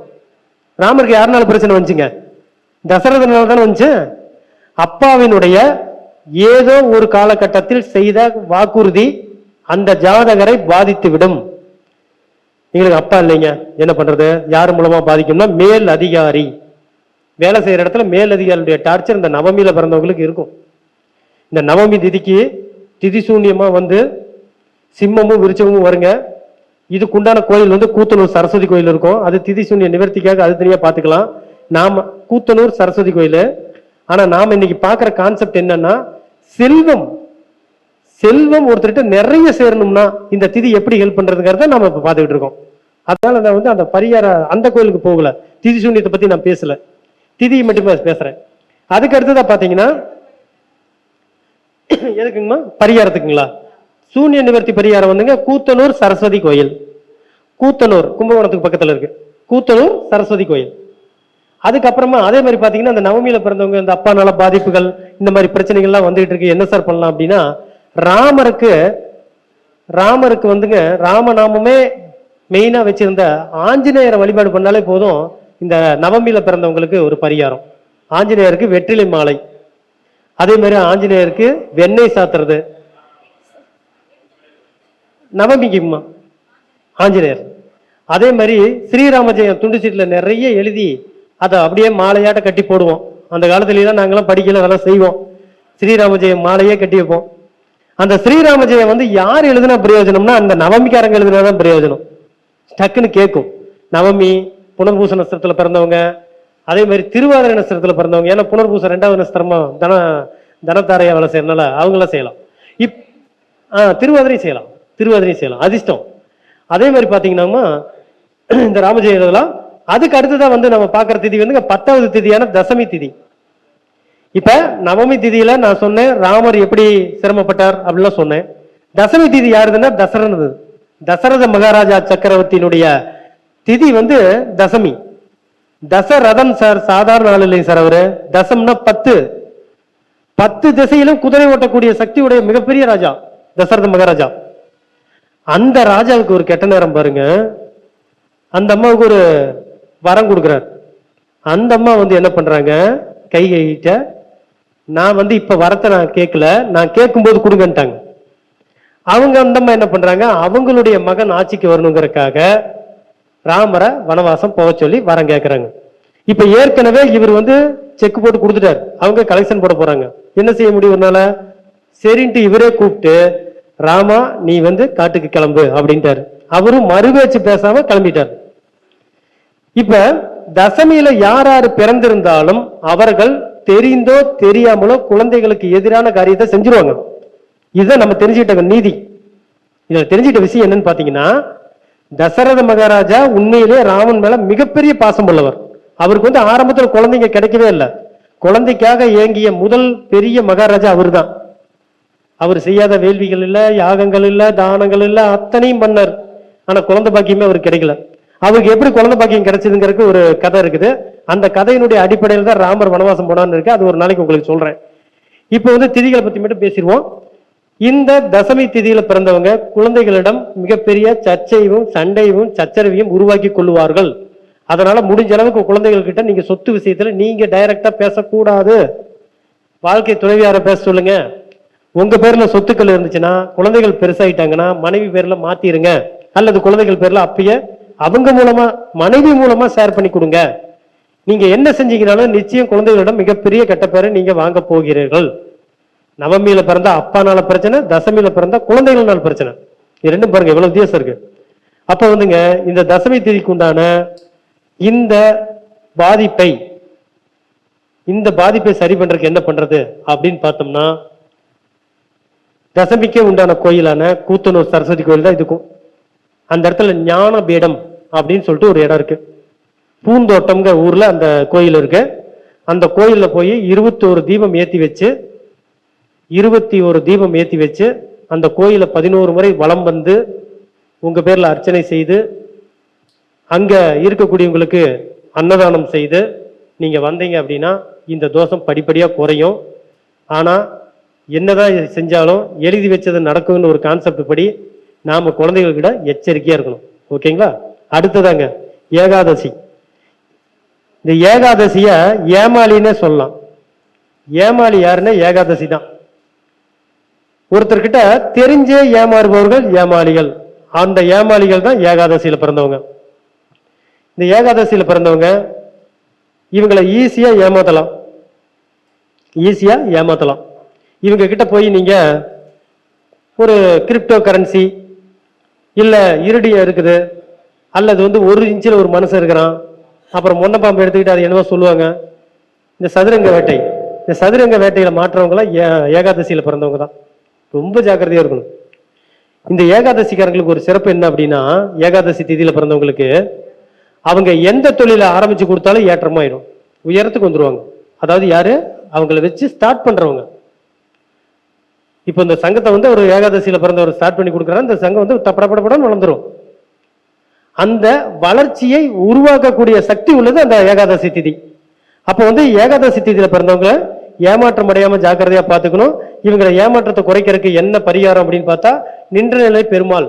ராமருக்கு யாருனால பிரச்சனை வந்துச்சுங்க? தசரதனால தானே வந்துச்சு. அப்பாவினுடைய ஏதோ ஒரு காலகட்டத்தில் செய்த வாக்குறுதி அந்த ஜாதகரை பாதித்து விடும். எங்களுக்கு அப்பா இல்லைங்க, என்ன பண்றது? யார் மூலமா பாதிக்கும்னா மேல் அதிகாரி, வேலை செய்யற இடத்துல மேல் அதிகாரியுடைய டார்ச்சர் இந்த நவமியில பிறந்தவங்களுக்கு இருக்கும். இந்த நவமி திதிக்கு திதி சூன்யமா வந்து சிம்மமும் விருச்சமும் வருங்க. இதுக்குண்டான கோயில் வந்து கூத்தனூர் சரஸ்வதி கோயில் இருக்கும். அது திதி சூன்ய நிவர்த்திக்காக அது தனியா பாத்துக்கலாம். நாம கூத்தனூர் சரஸ்வதி கோயில். ஆனா நாம இன்னைக்கு பாக்குற கான்செப்ட் என்னன்னா செல்வம் ஒருத்தர்கிட்ட நிறைய சேரணும்னா இந்த திதி எப்படி ஹெல்ப் பண்றதுங்கிறத நாம இப்ப பாத்துக்கிட்டு இருக்கோம். அதனால நான் வந்து அந்த பரிகார அந்த கோயிலுக்கு போகல, திதி சூன்யத்தை பத்தி நான் பேசல, திதியை மட்டுமே பேசுறேன். அதுக்கு அடுத்ததா பாத்தீங்கன்னா எதுக்குங்கம்மா? பரிகாரத்துக்குங்களா? சூன்ய நிவர்த்தி பரிகாரம் வந்துங்க கூத்தனூர் சரஸ்வதி கோயில். கூத்தனூர் கும்பகோணத்துக்கு பக்கத்துல இருக்கு. கூத்தனூர் சரஸ்வதி கோயில். அதுக்கப்புறமா அதே மாதிரி பாத்தீங்கன்னா அந்த நவமியில பிறந்தவங்க இந்த அப்பா நல பாதிப்புகள் இந்த மாதிரி பிரச்சனைகள்லாம் வந்துகிட்டு இருக்கு. என்ன சார் பண்ணலாம் அப்படின்னா, ராமருக்கு வந்துங்க ராமநாமமே மெயினா வச்சிருந்த ஆஞ்சநேயரை வழிபாடு பண்ணாலே போதும். இந்த நவமியில பிறந்தவங்களுக்கு ஒரு பரிகாரம். ஆஞ்சநேயருக்கு வெற்றிலை மாலை, அதே மாதிரி ஆஞ்சநேயருக்கு வெண்ணெய் சாத்துறது. நவமிக்குமா ஆஞ்சநேயர். அதே மாதிரி ஸ்ரீராம ஜெயம் துண்டு சீட்டுல நிறைய எழுதி அதை அப்படியே மாலையாட்ட கட்டி போடுவோம். அந்த காலத்துலாம் நாங்கெல்லாம் படிக்கல, அதெல்லாம் செய்வோம். ஸ்ரீராம ஜெயம் மாலையே கட்டி வைப்போம். அந்த ஸ்ரீராம ஜெயம் வந்து யார் எழுதுனா பிரயோஜனம்னா அந்த நவமிக்காரங்க எழுதுனாதான் பிரயோஜனம். டக்குன்னு கேட்கும். நவமி புனர்பூச நட்சத்திரத்துல பிறந்தவங்க, அதே மாதிரி திருவாதிரை நட்சத்திரத்துல பிறந்தவங்க. ஏன்னா புனர்பூசம் 2வது நட்சத்திரமா தனத்தாரையா வேலை செய்யறதுனால அவங்களாம் செய்யலாம். திருவாதிரையும் செய்யலாம், திருவாதிரையும் செய்யலாம், அதிர்ஷ்டம். அதே மாதிரி பாத்தீங்கன்னா இந்த ராமஜெயம் எழுதலாம். அதுக்கு அடுத்துதான் வந்து நம்ம பாக்குற திதி வந்து 10வது திதியான தசமி திதி. இப்ப நவமி திதியில நான் சொன்னேன் ராமர் எப்படி சிரமப்பட்டார் அப்படின்லாம் சொன்னேன். தசமி திதி யாருதுன்னா தசரத மகாராஜா சக்கரவர்த்தியினுடைய திதி வந்து தசமி. தசரதம் சார் சாதாரண ஆள் இல்லைங்க சார். அவரு தசம்னா 10 திசையிலும் குதிரை ஓட்டக்கூடிய சக்தி உடைய மிகப்பெரிய ராஜா தசரத மகாராஜா. அந்த ராஜாவுக்கு ஒரு கெட்ட நேரம் பாருங்க. அந்த அம்மாவுக்கு ஒரு வரம் கொடுக்கிறார். அந்த அம்மா வந்து என்ன பண்றாங்க, கைகிட்ட நான் வந்து இப்ப வரத்தை நான் கேட்கல, நான் கேட்கும்போது கொடுங்கன்ட்டாங்க. அவங்க அந்த அம்மா என்ன பண்றாங்க, அவங்களுடைய மகன் ஆட்சிக்கு வரணுங்கிறதுக்காக ராமரை வனவாசம் போக சொல்லி வரம் கேட்கிறாங்க. இப்ப ஏற்கனவே இவர் வந்து செக் போட்டு கொடுத்துட்டார். அவங்க கலெக்ஷன் போட போறாங்க. என்ன செய்ய முடியும்னால சரின்ட்டு இவரே கூப்பிட்டு ராமா நீ வந்து காட்டுக்கு கிளம்பு அப்படின்ட்டாரு. அவரும் மறுபேச்சு பேசாம கிளம்பிட்டார். இப்ப தசமியில யார் யாரு பிறந்திருந்தாலும் அவர்கள் தெரிந்தோ தெரியாமலோ குழந்தைகளுக்கு எதிரான காரியத்தை செஞ்சிருவாங்க. இதுதான் நம்ம தெரிஞ்சுக்கிட்ட நீதி. இதுல தெரிஞ்சுக்கிட்ட விஷயம் என்னன்னு பாத்தீங்கன்னா, தசரத மகாராஜா உண்மையிலே ராமன் மேல மிகப்பெரிய பாசம் உள்ளவர். அவருக்கு வந்து ஆரம்பத்தில் குழந்தைங்க கிடைக்கவே இல்லை. குழந்தைக்காக ஏங்கிய முதல் பெரிய மகாராஜா அவர் தான். அவர் செய்யாத வேள்விகள் இல்ல, யாகங்கள் இல்ல, தானங்கள் இல்ல, அத்தனையும் பண்ணார். ஆனா குழந்தை பாக்கியமே அவருக்கு கிடைக்கல. அவருக்கு எப்படி குழந்தை பாக்கியம் கிடைச்சதுங்கிறதுக்கு ஒரு கதை இருக்குது. அந்த கதையினுடைய அடிப்படையில் தான் ராமர் வனவாசம் போனான்னு இருக்கு. அது ஒரு நாளைக்கு உங்களுக்கு சொல்றேன். இப்போ வந்து திதிகளை பத்தி மட்டும் பேசிடுவோம். இந்த தசமி திதியில பிறந்தவங்க குழந்தைகளிடம் மிகப்பெரிய சர்ச்சையும் சண்டையும் சச்சரவையும் உருவாக்கி கொள்ளுவார்கள். அதனால முடிஞ்ச அளவுக்கு குழந்தைகள் கிட்ட நீங்க சொத்து விஷயத்துல நீங்க டைரக்டா பேசக்கூடாது. வாழ்க்கை துணைவியார பேச சொல்லுங்க. உங்க பேர்ல சொத்துக்கள் இருந்துச்சுன்னா குழந்தைகள் பெருசாயிட்டாங்கன்னா மனைவி பேர்ல மாத்திருங்க, அல்லது குழந்தைகள் பேர்ல அப்பயே அவங்க மூலமா மனைவி மூலமா ஷேர் பண்ணி கொடுங்க. நீங்க என்ன செஞ்சீங்கனாலும் நிச்சயம் குழந்தைகளிடம் மிகப்பெரிய கெட்ட பேரை நீங்க வாங்க போகிறீர்கள். நவமியில பிறந்தா அப்பானால பிரச்சனை, தசமியில பிறந்தா குழந்தைகள்னால பிரச்சனை. இது ரெண்டும் பாருங்க எவ்வளவு வித்தியாசம் இருக்கு. அப்ப வந்துங்க இந்த தசமி திதிக்கு உண்டான இந்த பாதிப்பை சரி பண்றதுக்கு என்ன பண்றது அப்படின்னு பார்த்தோம்னா, தசமிக்கே உண்டான கோயிலான கூத்தனூர் சரஸ்வதி கோயில் தான் இதுக்கும். அந்த இடத்துல ஞான பீடம் அப்படின்னு சொல்லிட்டு ஒரு இடம் இருக்கு. பூந்தோட்டம்ங்கிற ஊர்ல அந்த கோயில் இருக்கு. அந்த கோயில்ல போய் 21 தீபம் ஏத்தி வச்சு அந்த கோயில 11 முறை வலம் வந்து உங்க பேர்ல அர்ச்சனை செய்து அங்க இருக்கக்கூடியவங்களுக்கு அன்னதானம் செய்து நீங்க வந்தீங்க அப்படின்னா இந்த தோஷம் படிப்படியா குறையும். ஆனா என்னதான் செஞ்சாலும் எழுதி வச்சது நடக்கும்னு ஒரு கான்செப்ட் படி நாம குழந்தைகள்கிட்ட எச்சரிக்கையா இருக்கணும். ஓகேங்களா? அடுத்ததாங்க ஏகாதசி. இந்த ஏகாதசிய ஏமாளின்னே சொல்லலாம். ஏமாளி யாருன்னா ஏகாதசி தான். ஒருத்தர்கிட்ட தெரிஞ்சே ஏமாறுபவர்கள் ஏமாளிகள். அந்த ஏமாளிகள் தான் ஏகாதசியில பிறந்தவங்க. இந்த ஏகாதசியில பிறந்தவங்க இவங்களை ஈஸியா ஏமாத்தலாம். இவங்க கிட்ட போய் நீங்க ஒரு கிரிப்டோ கரன்சி இல்ல இருடியா இருக்குது, அல்லது வந்து 1 இன்ச்சில் ஒரு மனுஷன் இருக்கிறான், அப்புறம் மொன்னப்பாம்பு எடுத்துக்கிட்டு அது என்னவோ சொல்லுவாங்க. இந்த சதுரங்க வேட்டையில மாற்றவங்களாம் ஏகாதசியில பிறந்தவங்க தான். ரொம்ப ஜாக்கிரதையா இருக்கணும். இந்த ஏகாதசிக்காரங்களுக்கு ஒரு சிறப்பு என்ன அப்படின்னா, ஏகாதசி திதியில பிறந்தவங்களுக்கு அவங்க எந்த தொழிலை ஆரம்பிச்சு கொடுத்தாலும் ஏற்றமாயிடும், உயரத்துக்கு வந்துருவாங்க. அதாவது யாரு அவங்களை வச்சு ஸ்டார்ட் பண்றவங்க. இப்போ இந்த சங்கத்தை வந்து ஒரு ஏகாதசியில பிறந்தவர் ஸ்டார்ட் பண்ணி கொடுக்குறாரு, இந்த சங்கம் வந்து படப்படப்படம் வளர்ந்துரும். அந்த வளர்ச்சியை உருவாக்கக்கூடிய சக்தி உள்ளது அந்த ஏகாதசி திதி. அப்போ வந்து ஏகாதசி திதியில பிறந்தவங்க ஏமாற்றம் அடையாம ஜாக்கிரதையா பார்த்துக்கணும். இவங்களை ஏமாற்றத்தை குறைக்கிறதுக்கு என்ன பரிகாரம் அப்படின்னு பார்த்தா, நின்ற நிலை பெருமாள்,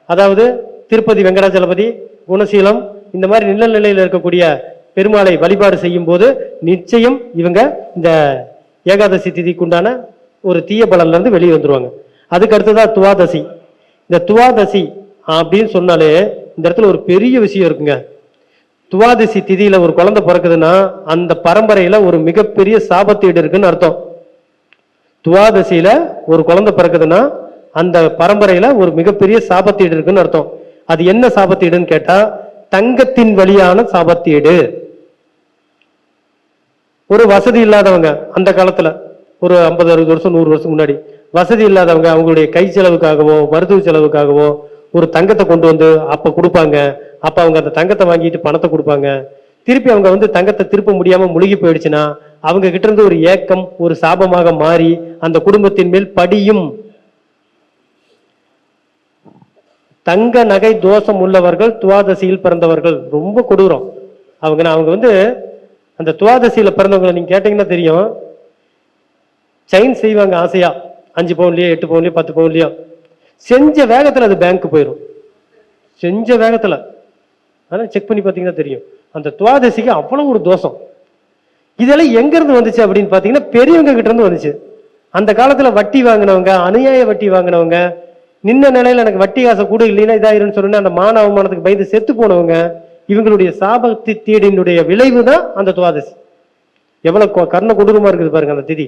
அதாவது திருப்பதி வெங்கடாச்சலபதி, குணசீலம், இந்த மாதிரி நிழல் நிலையில் இருக்கக்கூடிய பெருமாளை வழிபாடு செய்யும் போது நிச்சயம் இவங்க இந்த ஏகாதசி திதிக்குண்டான ஒரு தீய பலன்ல இருந்து வெளியே வந்துருவாங்க. அதுக்கு அடுத்ததான் துவாதசி. இந்த துவாதசி அப்படின்னு சொன்னாலே இந்த இடத்துல ஒரு பெரிய விஷயம் இருக்குங்க. துவாதசி திதியில ஒரு குழந்தை பிறக்குதுன்னா அந்த பரம்பரையில ஒரு மிகப்பெரிய சாபத்தீடு இருக்குன்னு அர்த்தம். துவாதசியில ஒரு குழந்தை பிறக்குதுன்னா அந்த பரம்பரையில ஒரு மிகப்பெரிய சாபத்தீடு இருக்குன்னு அர்த்தம். அது என்ன சாபத்தீடுன்னு கேட்டா, தங்கத்தின் வழியான சாபத்தீடு. ஒரு வசதி இல்லாதவங்க அந்த காலத்துல ஒரு 50-60 வருஷம் 100 வருஷம் முன்னாடி வசதி இல்லாதவங்க அவங்களுடைய கை செலவுக்காகவோ மருத்துவ செலவுக்காகவோ ஒரு தங்கத்தை கொண்டு வந்து அப்ப கொடுப்பாங்க. அப்ப அவங்க அந்த தங்கத்தை வாங்கிட்டு பணத்தை கொடுப்பாங்க. திருப்பி அவங்க வந்து தங்கத்தை திருப்ப முடியாம முழுகி போயிடுச்சுன்னா அவங்க கிட்ட இருந்து ஒரு ஏக்கம் ஒரு சாபமாக மாறி அந்த குடும்பத்தின் மேல் படியும். தங்க நகை தோஷம் உள்ளவர்கள் துவாதசியில் பிறந்தவர்கள் ரொம்ப கொடூரம். அவங்க வந்து அந்த துவாதசியில பிறந்தவங்களை நீங்க கேட்டீங்கன்னா தெரியும், செயின் செய்வாங்க ஆசையா, 5 பவுன்லயோ 8 பவுன்லயோ 10 பவுன்லயோ. செஞ்ச வேகத்துல அது பேங்க் போயிடும். செஞ்ச வேகத்துல ஆனா செக் பண்ணி பார்த்தீங்கன்னா தெரியும். அந்த துவாதசிக்கு அவ்வளவு ஒரு தோஷம். இதெல்லாம் எங்க இருந்து வந்துச்சு அப்படின்னு பாத்தீங்கன்னா பெரியவங்க கிட்ட இருந்து வந்துச்சு. அந்த காலத்துல வட்டி வாங்கினவங்க, அநியாய வட்டி வாங்கினவங்க, நின்ன நிலையில எனக்கு வட்டி காசை கூட இல்லைன்னா இதாயிருன்னு சொன்னா அந்த மான அவமானத்துக்கு பயந்து செத்து போனவங்க, இவங்களுடைய சாபத்தீடினுடைய விளைவு தான் அந்த துவாதசி. எவ்வளவு கர்ண கொடூரமா இருக்குது பாருங்க அந்த திதி.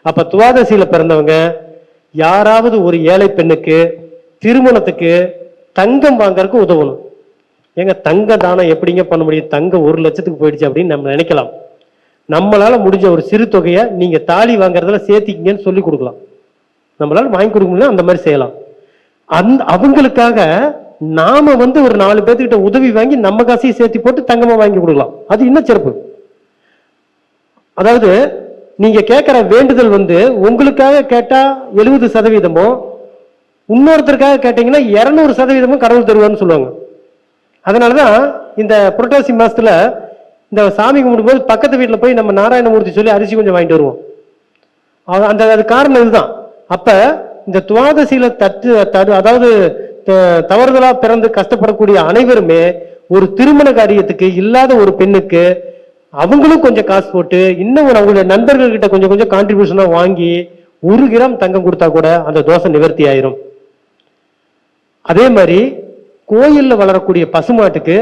அப்ப துவாதசியில பிறந்தவங்க யாராவது ஒரு ஏழை பெண்ணுக்கு திருமணத்துக்கு தங்கம் வாங்கறதுக்கு உதவணும். ஏங்க தங்க தானம் எப்படிங்க பண்ண முடியும்? தங்கம் 1 லட்சத்துக்கு போயிடுச்சு அப்படின்னு நம்ம நினைக்கலாம். நம்மளால முடிஞ்ச ஒரு சிறு தொகையை நீங்க தாலி வாங்குறதுல சேர்த்திக்கிங்கன்னு சொல்லி கொடுக்கலாம். நம்மளால வாங்கி கொடுக்க முடியும், அந்த மாதிரி செய்யலாம். அவங்களுக்காக நாம வந்து ஒரு 4 பேர்த்துக்கிட்ட உதவி வாங்கி நம்ம காசையை சேர்த்து போட்டு தங்கமா வாங்கி கொடுக்கலாம். அது இன்னும் சிறப்பு. அதாவது நீங்க கேட்கிற வேண்டுதல் வந்து உங்களுக்காக கேட்டா 70%, இன்னொருத்தருக்காக கேட்டீங்கன்னா 200% கடவுள் தருவார்னு சொல்லுவாங்க. அதனாலதான் இந்த புரட்டாசி மாசத்துல இந்த சாமி கும்பிடும்போது பக்கத்து வீட்டுல போய் நம்ம நாராயணமூர்த்தி சொல்லி அரிசி கொஞ்சம் வாங்கிட்டு வருவோம். அது காரணம் இதுதான். அப்ப இந்த துவாதசியில அதாவது தவறுதலா பிறந்து கஷ்டப்படக்கூடிய அனைவருமே ஒரு திருமண காரியத்துக்கு இல்லாத ஒரு பெண்ணுக்கு அவங்களும் கொஞ்சம் காசு போட்டு இன்னும் அவங்களுடைய நண்பர்கள் கிட்ட கொஞ்சம் கொஞ்சம் கான்ட்ரிபியூஷனா வாங்கி 1 கிராம் தங்கம் கொடுத்தா கூட அந்த தோஷம் நிவர்த்தி ஆயிரும். அதே மாதிரி கோயில்ல வளரக்கூடிய பசுமாட்டுக்கு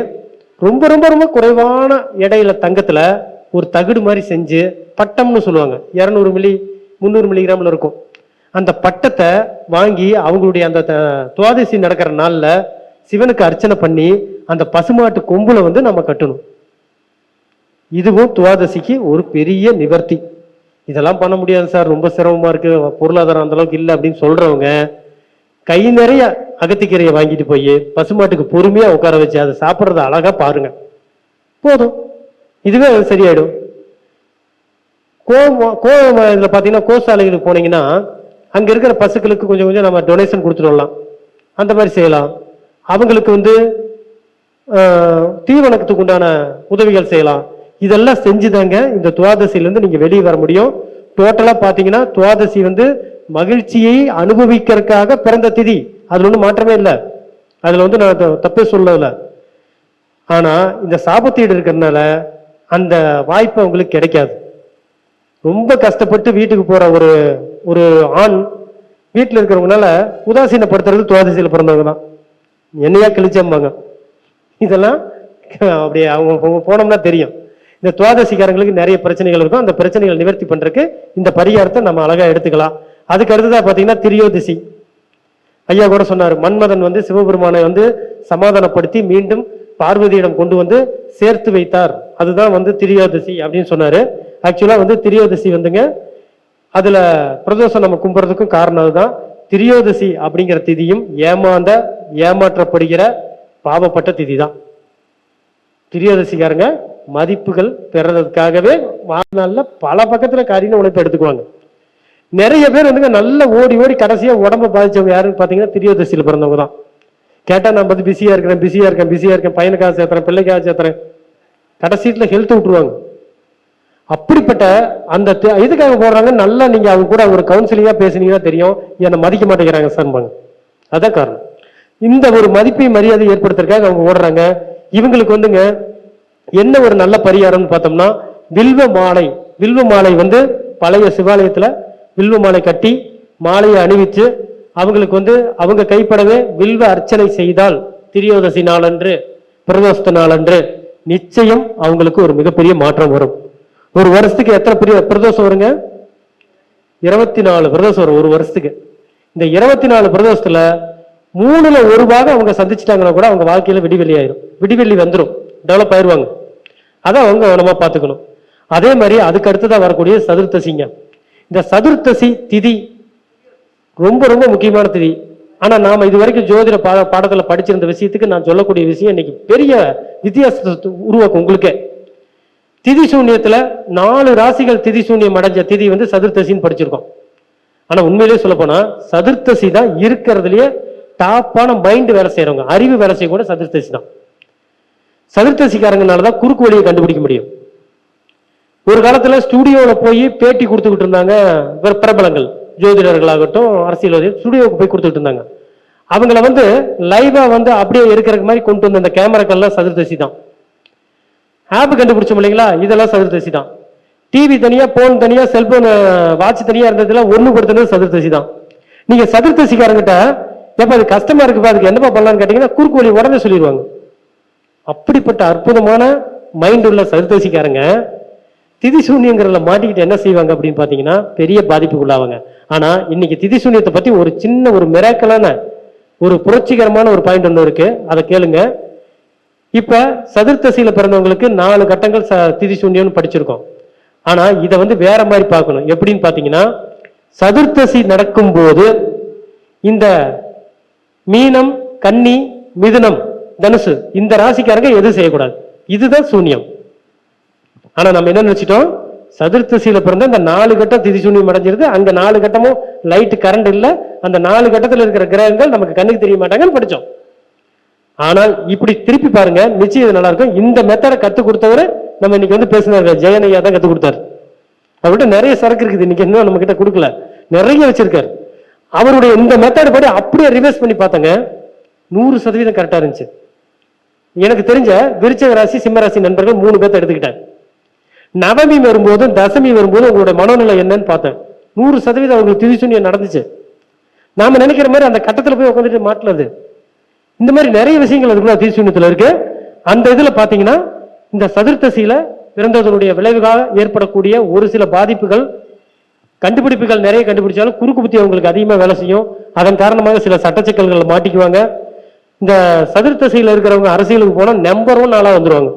ரொம்ப ரொம்ப ரொம்ப குறைவான எடையில தங்கத்துல ஒரு தகுடு மாதிரி செஞ்சு பட்டம்னு சொல்லுவாங்க, 200 மில்லி 300 மில்லிகிராம்ல இருக்கும். அந்த பட்டத்தை வாங்கி அவங்களுடைய அந்த துவாதசி நடக்கிற நாள்ல சிவனுக்கு அர்ச்சனை பண்ணி அந்த பசுமாட்டு கொம்புல வந்து நம்ம கட்டணும். இதுவும் துவாதசிக்கு ஒரு பெரிய நிவர்த்தி. இதெல்லாம் பண்ண முடியாது சார், ரொம்ப சிரமமா இருக்கு, பொருளாதாரம் அந்த அளவுக்கு இல்லை அப்படின்னு சொல்றவங்க கை நிறைய அகத்திக்கீரையை வாங்கிட்டு போய் பசுமாட்டுக்கு பொறுமையா உட்கார வச்சு அதை சாப்பிட்றத அழகா பாருங்க, போதும், இதுவே சரியாயிடும். இதுல பாத்தீங்கன்னா கோசாலைகளுக்கு போனீங்கன்னா அங்க இருக்கிற பசுக்களுக்கு கொஞ்சம் கொஞ்சம் நம்ம டொனேஷன் கொடுத்துட்டு வரலாம். அந்த மாதிரி செய்யலாம். அவங்களுக்கு வந்து தீவனத்துக்கு உண்டான உதவிகள் செய்யலாம். இதெல்லாம் செஞ்சுதாங்க இந்த துவாதசியிலிருந்து நீங்க வெளியே வர முடியும். டோட்டலா பாத்தீங்கன்னா துவாதசி வந்து மகிழ்ச்சியை அனுபவிக்கிறதுக்காக பிறந்த திதி, அதுல ஒன்றும் மாற்றமே இல்லை. அதுல வந்து நான் தப்பே சொல்லல. ஆனா இந்த சாபத்தீடு இருக்கிறதுனால அந்த வாய்ப்பு அவங்களுக்கு கிடைக்காது. ரொம்ப கஷ்டப்பட்டு வீட்டுக்கு போற ஒரு ஆண் வீட்டில் இருக்கிறவங்கனால உதாசீனப்படுத்துறது துவாதசியில பிறந்தவங்க தான். என்னையா கிழிச்சம்பாங்க. இதெல்லாம் அப்படியே அவங்க போனோம்னா தெரியும். இந்த துவாதசிக்காரங்களுக்கு நிறைய பிரச்சனைகள் இருக்கும். அந்த பிரச்சனைகளை நிவர்த்தி பண்றதுக்கு இந்த பரிகாரத்தை நம்ம அழகா எடுத்துக்கலாம். அதுக்கு அடுத்ததா பாத்தீங்கன்னா திரியோதசி. ஐயா கூட சொன்னார், மன்மதன் வந்து சிவபெருமானை வந்து சமாதானப்படுத்தி மீண்டும் பார்வதியிடம் கொண்டு வந்து சேர்த்து வைத்தார், அதுதான் வந்து திரியோதசி அப்படின்னு சொன்னாரு. ஆக்சுவலா வந்து திரியோதசி வந்துங்க அதுல பிரதோஷம் நம்ம கும்புறதுக்கும் காரணம் அதுதான். திரியோதசி அப்படிங்கிற திதியும் ஏமாற்றப்படுகிற பாவப்பட்ட திதி தான். திரியோதசிக்காரங்க மதிப்புகள் பெறதுக்காகவே வாழ்நாள்ல பல பக்கத்துல காரியம் உழைப்பு எடுத்துக்குவாங்க. நிறைய பேர் வந்துங்க நல்லா ஓடி ஓடி கடைசியா உடம்ப பாதிச்சவங்க யாருன்னு பாத்தீங்கன்னா திரியோதசியில பிறந்தவங்க தான். கேட்டா நான் வந்து பிஸியா இருக்கேன், பையனுக்காக சேர்த்துறேன், பிள்ளைக்காக சேர்த்துறேன், கடைசீட்ல ஹெல்த் விட்டுருவாங்க. அப்படிப்பட்ட அந்த இதுக்காக போடுறாங்க. நல்லா நீங்க அவங்க கூட ஒரு கவுன்சிலிங்கா பேசுனீங்கன்னா தெரியும், என்னை மதிக்க மாட்டேங்கிறாங்க சார்பாங்க. அதான் காரணம். இந்த ஒரு மதிப்பை மரியாதை ஏற்படுத்துறதுக்காக அவங்க ஓடுறாங்க. இவங்களுக்கு வந்துங்க என்ன ஒரு நல்ல பரிகாரம்னு பார்த்தோம்னா, வில்வ மாலை வந்து பழைய சிவாலயத்துல வில்வ மாலை கட்டி மாலையை அணிவிச்சு அவங்களுக்கு வந்து அவங்க கைப்படவே வில்வ அர்ச்சனை செய்தால் திரியோதசி நாளன்று பிரதோஷ நாளன்று நிச்சயம் அவங்களுக்கு ஒரு மிகப்பெரிய மாற்றம் வரும். ஒரு வருஷத்துக்கு எத்தனை பெரிய பிரதோஷம் வருங்க? 24 பிரதோஷம் வரும் ஒரு வருஷத்துக்கு. இந்த 24 பிரதோஷத்துல 3ல் 1 பாகம் அவங்க சந்திச்சுட்டாங்கன்னா கூட அவங்க வாழ்க்கையில விடிவெள்ளி ஆயிரும், விடிவெள்ளி வந்துடும், டெவலப் ஆயிடுவாங்க. அதை அவங்க கவனமா பார்த்துக்கணும். அதே மாதிரி அதுக்கு அடுத்ததான் வரக்கூடிய சதுர்த்தசிங்க. இந்த சதுர்த்தசி திதி ரொம்ப ரொம்ப முக்கியமான திதி. ஆனா நாம இது வரைக்கும் ஜோதிட பாடத்துல படிச்சிருந்த விஷயத்துக்கு நான் சொல்லக்கூடிய விஷயம் இன்னைக்கு பெரிய வித்தியாசத்தை உருவாக்கும் உங்களுக்கே. திதி சூன்யத்துல 4 ராசிகள் திதி சூன்யம் அடைஞ்ச திதி வந்து சதுர்த்தசின்னு படிச்சிருக்கோம். ஆனா உண்மையிலேயே சொல்ல போனா சதுர்த்தசி தான் இருக்கிறதுலயே டாப்பான மைண்ட் வேலை செய்யறவங்க, அறிவு வேலை செய்ய கூட சதுர்த்தசி தான். சதுர்த்தசிக்காரங்கனாலதான் குறுக்கு வழியை கண்டுபிடிக்க முடியும். ஒரு காலத்துல ஸ்டுடியோல போய் பேட்டி கொடுத்துக்கிட்டு இருந்தாங்க பிரபலங்கள், ஜோதிடர்களாகட்டும் அரசியல்வாதிகள் ஸ்டுடியோவுக்கு போய் கொடுத்துட்டு இருந்தாங்க. அவங்கள வந்து லைவா வந்து அப்படியே இருக்கிற மாதிரி கொண்டு வந்த அந்த கேமராக்கள்லாம் சதுர்த்தசி தான். ஆப் கண்டுபிடிச்சோம் இல்லைங்களா, இதெல்லாம் சதுர்த்தசி தான். டிவி தனியா, போன் தனியா, செல்போன் வாட்ச் தனியா இருந்ததுலாம் ஒண்ணுபடுத்தினது சதுர்த்தசி தான். நீங்க சதுர்த்தசிக்காரங்கிட்ட எப்ப அது கஷ்டமா இருக்குப்பா அதுக்கு என்னப்பா பண்ணலான்னு கேட்டீங்கன்னா குறுக்கு வழி உடனே சொல்லிடுவாங்க. அப்படிப்பட்ட அற்புதமான மைண்ட் உள்ள சதுர்த்தசிக்காரங்க திதி சூன்யங்கிறத மாட்டிக்கிட்டு என்ன செய்வாங்க அப்படின்னு பாத்தீங்கன்னா பெரிய பாதிப்புக்குள்ளாவாங்க. ஆனா இன்னைக்கு திதி சூன்யத்தை பத்தி ஒரு சின்ன ஒரு மிராக்கலான ஒரு புரட்சிகரமான ஒரு பாயிண்ட் ஒன்று இருக்கு, அதை கேளுங்க. இப்ப சதுர்த்தசியில பிறந்தவங்களுக்கு 4 கட்டங்கள் திதி சூன்யம்னு படிச்சிருக்கோம். ஆனா இதை வந்து வேற மாதிரி பார்க்கணும். எப்படின்னு பாத்தீங்கன்னா சதுர்த்தசி நடக்கும் போது இந்த மீனம், கன்னி, மிதுனம், தனுசு இந்த ராசிக்காரங்க எதுவும் செய்யக்கூடாது, இதுதான் சூன்யம். ஆனா நம்ம என்ன நினைச்சிட்டோம், சதுர்த்தசியில பிறந்த இந்த 4 கட்டம் திதி சூன்யம் அடைஞ்சிருது, அங்க 4 கட்டமும் லைட் கரண்ட் இல்ல, அந்த 4 கட்டத்தில் இருக்கிற கிரகங்கள் நமக்கு கண்ணுக்கு தெரிய மாட்டாங்கன்னு படிச்சோம். ஆனால் இப்படி திருப்பி பாருங்க, நிச்சயம் நல்லா இருக்கும். இந்த மெத்தடை கத்துக் கொடுத்தவரு நம்ம இன்னைக்கு வந்து பேசினாரு, ஜெயனையா தான் கத்துக் கொடுத்தாரு. அவர்கிட்ட நிறைய சரக்கு இருக்குது, இன்னைக்கு இன்னும் நம்ம கிட்ட கொடுக்கல, நிறைய வச்சிருக்காரு. அவருடைய இந்த மெத்தட் படி அப்படியே ரிவர்ஸ் பண்ணி பார்த்தங்க, 100% கரெக்டா இருந்துச்சு. எனக்கு தெரிஞ்ச விருச்சிக ராசி, சிம்ம ராசி நண்பர்கள் 3 பேர்த்த எடுத்துக்கிட்டேன். நவமி வரும்போதும் தசமி வரும்போது உங்களுடைய மனோநிலை என்னன்னு பார்த்தேன். 100% அவங்களுக்கு திதி சூன்யம் நடந்துச்சு. நாம நினைக்கிற மாதிரி அந்த கட்டத்துல போய் உட்காந்துட்டு மாட்டலது. இந்த மாதிரி நிறைய விஷயங்கள் அதுக்குள்ள திதி சூன்யத்துல இருக்கு. அந்த இதுல பாத்தீங்கன்னா இந்த சதுர்த்தசியில பிறந்ததனுடைய விளைவுகாக ஏற்படக்கூடிய ஒரு சில பாதிப்புகள், கண்டுபிடிப்புகள் நிறைய கண்டுபிடிச்சாலும் குறுக்கு புத்தி அவங்களுக்கு அதிகமா வேலை செய்யும். அதன் காரணமாக சில சட்டச்சிக்கல்கள் மாட்டிக்குவாங்க. இந்த சதுர்த்தசியில இருக்கிறவங்க அரசியலுக்கு போனா நம்பர் 1 ஆளா வந்துருவாங்க.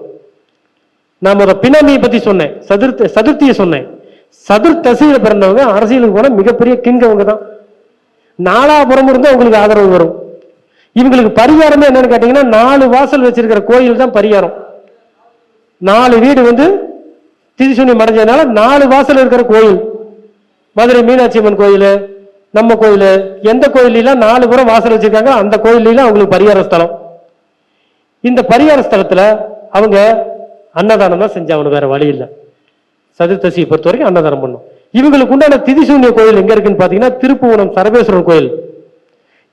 நான் ஒரு பினாமியை பத்தி சொன்னேன், சதுர்த்தியை சொன்னேன். சதுர்த்தசியில பிறந்தவங்க அரசியலுக்கு போனா மிகப்பெரிய கிங் அவங்க தான். 4புறம் இருந்து அவங்களுக்கு ஆதரவு வரும். இவங்களுக்கு பரிகாரமே என்னன்னு கேட்டீங்கன்னா 4 வாசல் வச்சிருக்கிற கோயில் தான் பரிகாரம். 4 வீடு வந்து திதி சூன்யம் அடைஞ்சதுனால 4 வாசல் இருக்கிற கோயில், மதுரை மீனாட்சி அம்மன் கோயில், நம்ம கோயில், எந்த கோயிலாம் 4 புறம் வாசல் வச்சிருக்காங்க அந்த கோயிலாம் அவங்களுக்கு பரிகார ஸ்தலம். இந்த பரிகார ஸ்தலத்துல அவங்க அன்னதானம் தான் செஞ்சாகணும், வேற வழி இல்லை. சதுர்த்தசியை பொறுத்த வரைக்கும் அன்னதானம் பண்ணும். இவங்களுக்கு உண்டான திதி சூன்ய கோயில் எங்க இருக்குன்னு பாத்தீங்கன்னா திருப்புவனம் சர்வேஸ்வரர் கோயில்.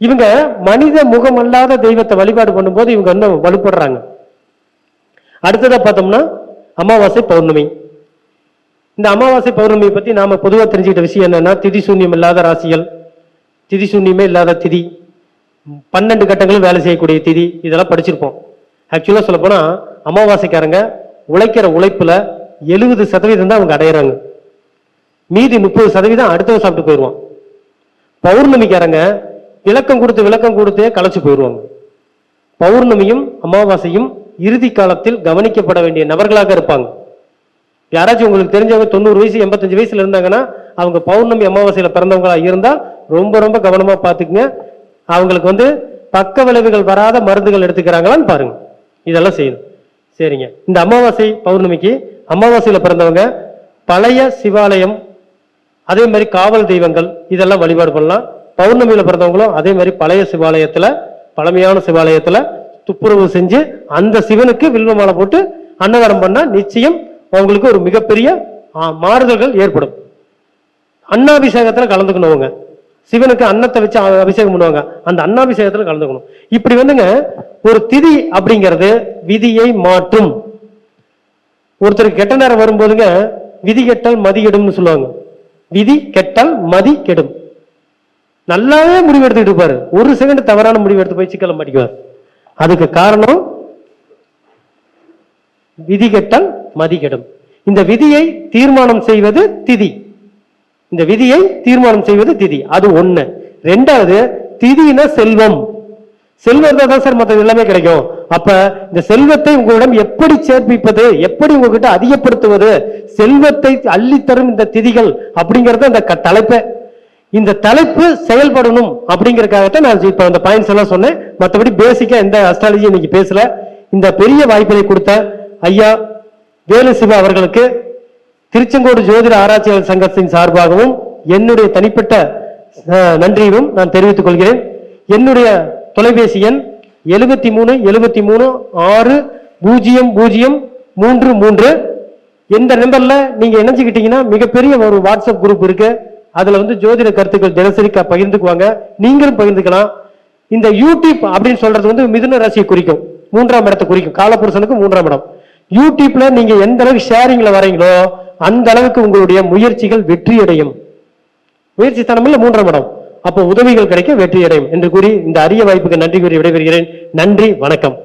இவங்க மனித முகம் அல்லாத தெய்வத்தை வழிபாடு பண்ணும்போது இவங்க இன்னும் வலுப்படுறாங்க. அடுத்ததா பார்த்தோம்னா அமாவாசை பௌர்ணமி. இந்த அமாவாசை பௌர்ணமியை பத்தி நாம பொதுவாக தெரிஞ்சுக்கிட்ட விஷயம் என்னன்னா, திதி சூன்யம் இல்லாத ராசிகள், திதி சூன்யமே இல்லாத திதி, 12 கட்டங்களும் வேலை செய்யக்கூடிய திதி, இதெல்லாம் படிச்சிருப்போம். ஆக்சுவலா சொல்ல போனா அமாவாசைக்காரங்க உழைக்கிற உழைப்புல 70% தான் அவங்க அடையிறாங்க, மீதி 30% அடுத்தவங்க சாப்பிட்டு போயிடுவான். பௌர்ணமிக்காரங்க விளக்கம் கொடுத்தே களைச்சு போயிடுவாங்க. பௌர்ணமியும் அமாவாசையும் இறுதி காலத்தில் கவனிக்கப்பட வேண்டிய நபர்களாக இருப்பாங்க. யாராச்சும் உங்களுக்கு தெரிஞ்சவங்க 90 வயசு 85 வயசுல இருந்தாங்கன்னா அவங்க பௌர்ணமி அமாவாசையில பிறந்தவங்களா இருந்தா ரொம்ப ரொம்ப கவனமா பாத்துக்குங்க. அவங்களுக்கு வந்து பக்க விளைவுகள் வராத மருந்துகள் எடுத்துக்கிறாங்களான்னு பாருங்க. இதெல்லாம் செய்யணும். சரிங்க, இந்த அமாவாசை பௌர்ணமிக்கு அமாவாசையில பிறந்தவங்க பழைய சிவாலயம் அதே மாதிரி காவல் தெய்வங்கள் இதெல்லாம் வழிபாடு பண்ணலாம். பௌர்ணமியில பிறந்தவங்களும் அதே மாதிரி பழைய சிவாலயத்துல, பழமையான சிவாலயத்துல துப்புரவு செஞ்சு அந்த சிவனுக்கு வில்வ மாலை போட்டு அன்னதானம் பண்ணா நிச்சயம் அவங்களுக்கு ஒரு மிகப்பெரிய மாறுதல்கள் ஏற்படும். அன்னாபிஷேகத்துல கலந்துக்கணுங்க. சிவனுக்கு அன்னத்தை வச்சு அபிஷேகம் பண்ணுவாங்க, அந்த அன்னாபிஷேகத்துல கலந்துக்கணும். இப்படி வந்துங்க ஒரு திதி அப்படிங்கிறது விதியை மாற்றும். ஒருத்தருக்கு கெட்ட நேரம் வரும்போதுங்க விதி கெட்டல் மதி கெடும்னு சொல்லுவாங்க. விதி கெட்டல் மதி கெடும். நல்லாவே முடிவு எடுத்துக்கிட்டு இருப்பாரு, ஒரு செகண்ட் தவறான முடிவு எடுத்து போய் சிக்கல மாட்டிக்குவார். அதுக்கு காரணம் விதி கெட்டல் மதி கெடும். இந்த விதியை தீர்மானம் செய்வது திதி. இந்த விதியை தீர்மானம் செய்வது திதி. அது ஒண்ணு. ரெண்டாவது, திதினா செல்வம். செல்வம் இருந்தா தான் சார் மற்ற எல்லாமே கிடைக்கும். அப்ப இந்த செல்வத்தை உங்களிடம் எப்படி சேர்ப்பிப்பது, எப்படி உங்ககிட்ட அதிகப்படுத்துவது, செல்வத்தை அள்ளித்தரும் இந்த திதிகள் அப்படிங்கறது அந்த தலைப்பு. இந்த தலைப்பு செயல்படணும் அப்படிங்கறதுக்காகத்தான் நான் இப்ப அந்த பாயிண்ட்ஸ் எல்லாம் சொன்னேன். மற்றபடி பேசிக்கா எந்த அஸ்ட்ராலஜி இன்னைக்கு பேசல. இந்த பெரிய வாய்ப்பினை கொடுத்த ஐயா வேலு சிவா அவர்களுக்கு திருச்செங்கோடு ஜோதிட ஆராய்ச்சியாளர் சங்கத்தின் சார்பாகவும் என்னுடைய தனிப்பட்ட நன்றியும் நான் தெரிவித்துக் கொள்கிறேன். என்னுடைய தொலைபேசி எண் 7373600033. இந்த நம்பர்ல நீங்க இணைஞ்சுக்கிட்டீங்கன்னா மிகப்பெரிய ஒரு வாட்ஸ்அப் குரூப் இருக்கு. அதுல ஜோதிட கருத்துக்கள் தினசரி பகிர்ந்துக்குவாங்க, நீங்களும் பகிர்ந்துக்கலாம். இந்த யூடியூப் அப்படின்னு சொல்றது மிதுன ராசியை குறிக்கும், 3ஆம் இடத்தை குறிக்கும். காலபுருஷனுக்கு 3ஆம் இடம். யூடியூப்ல நீங்க எந்த அளவுக்கு ஷேரிங்ல வரீங்களோ அந்த அளவுக்கு உங்களுடைய முயற்சிகள் வெற்றி அடையும். முயற்சி தனமில்ல 3ஆம் இடம். அப்போ உதவிகள் கிடைக்க வெற்றி அடையும் என்று கூறி இந்த அரிய வாய்ப்புக்கு நன்றி கூறி விடைபெறுகிறேன். நன்றி, வணக்கம்.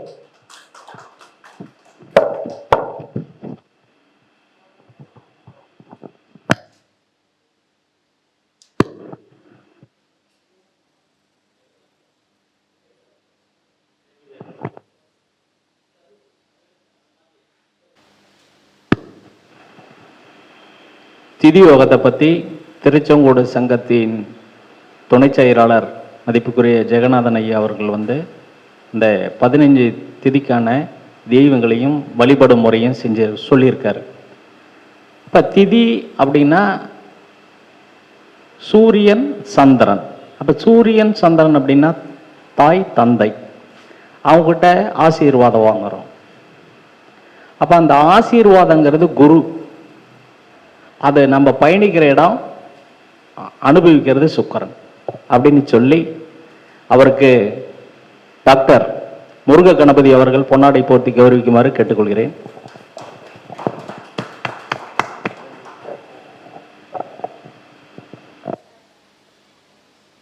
திதி யோகத்தை பற்றி திருச்செங்கோடு சங்கத்தின் துணை செயலாளர் மதிப்புக்குரிய ஜெகநாதன் ஐயா அவர்கள் இந்த 15 திதிக்கான தெய்வங்களையும் வழிபடும் முறையும் சொல்லியிருக்காரு. இப்போ திதி அப்படின்னா சூரியன் சந்திரன். அப்போ சூரியன் சந்திரன் அப்படின்னா தாய் தந்தை, அவங்ககிட்ட ஆசீர்வாதம் வாங்குறோம். அப்போ அந்த ஆசீர்வாதங்கிறது குரு. அது நம்ம பயணிக்கிற இடம், அனுபவிக்கிறது சுக்கிரன் அப்படின்னு சொல்லி அவருக்கு டாக்டர் முருக கணபதி அவர்கள் பொன்னாடை போர்த்தி கௌரவிக்குமாறு கேட்டுக்கொள்கிறேன்.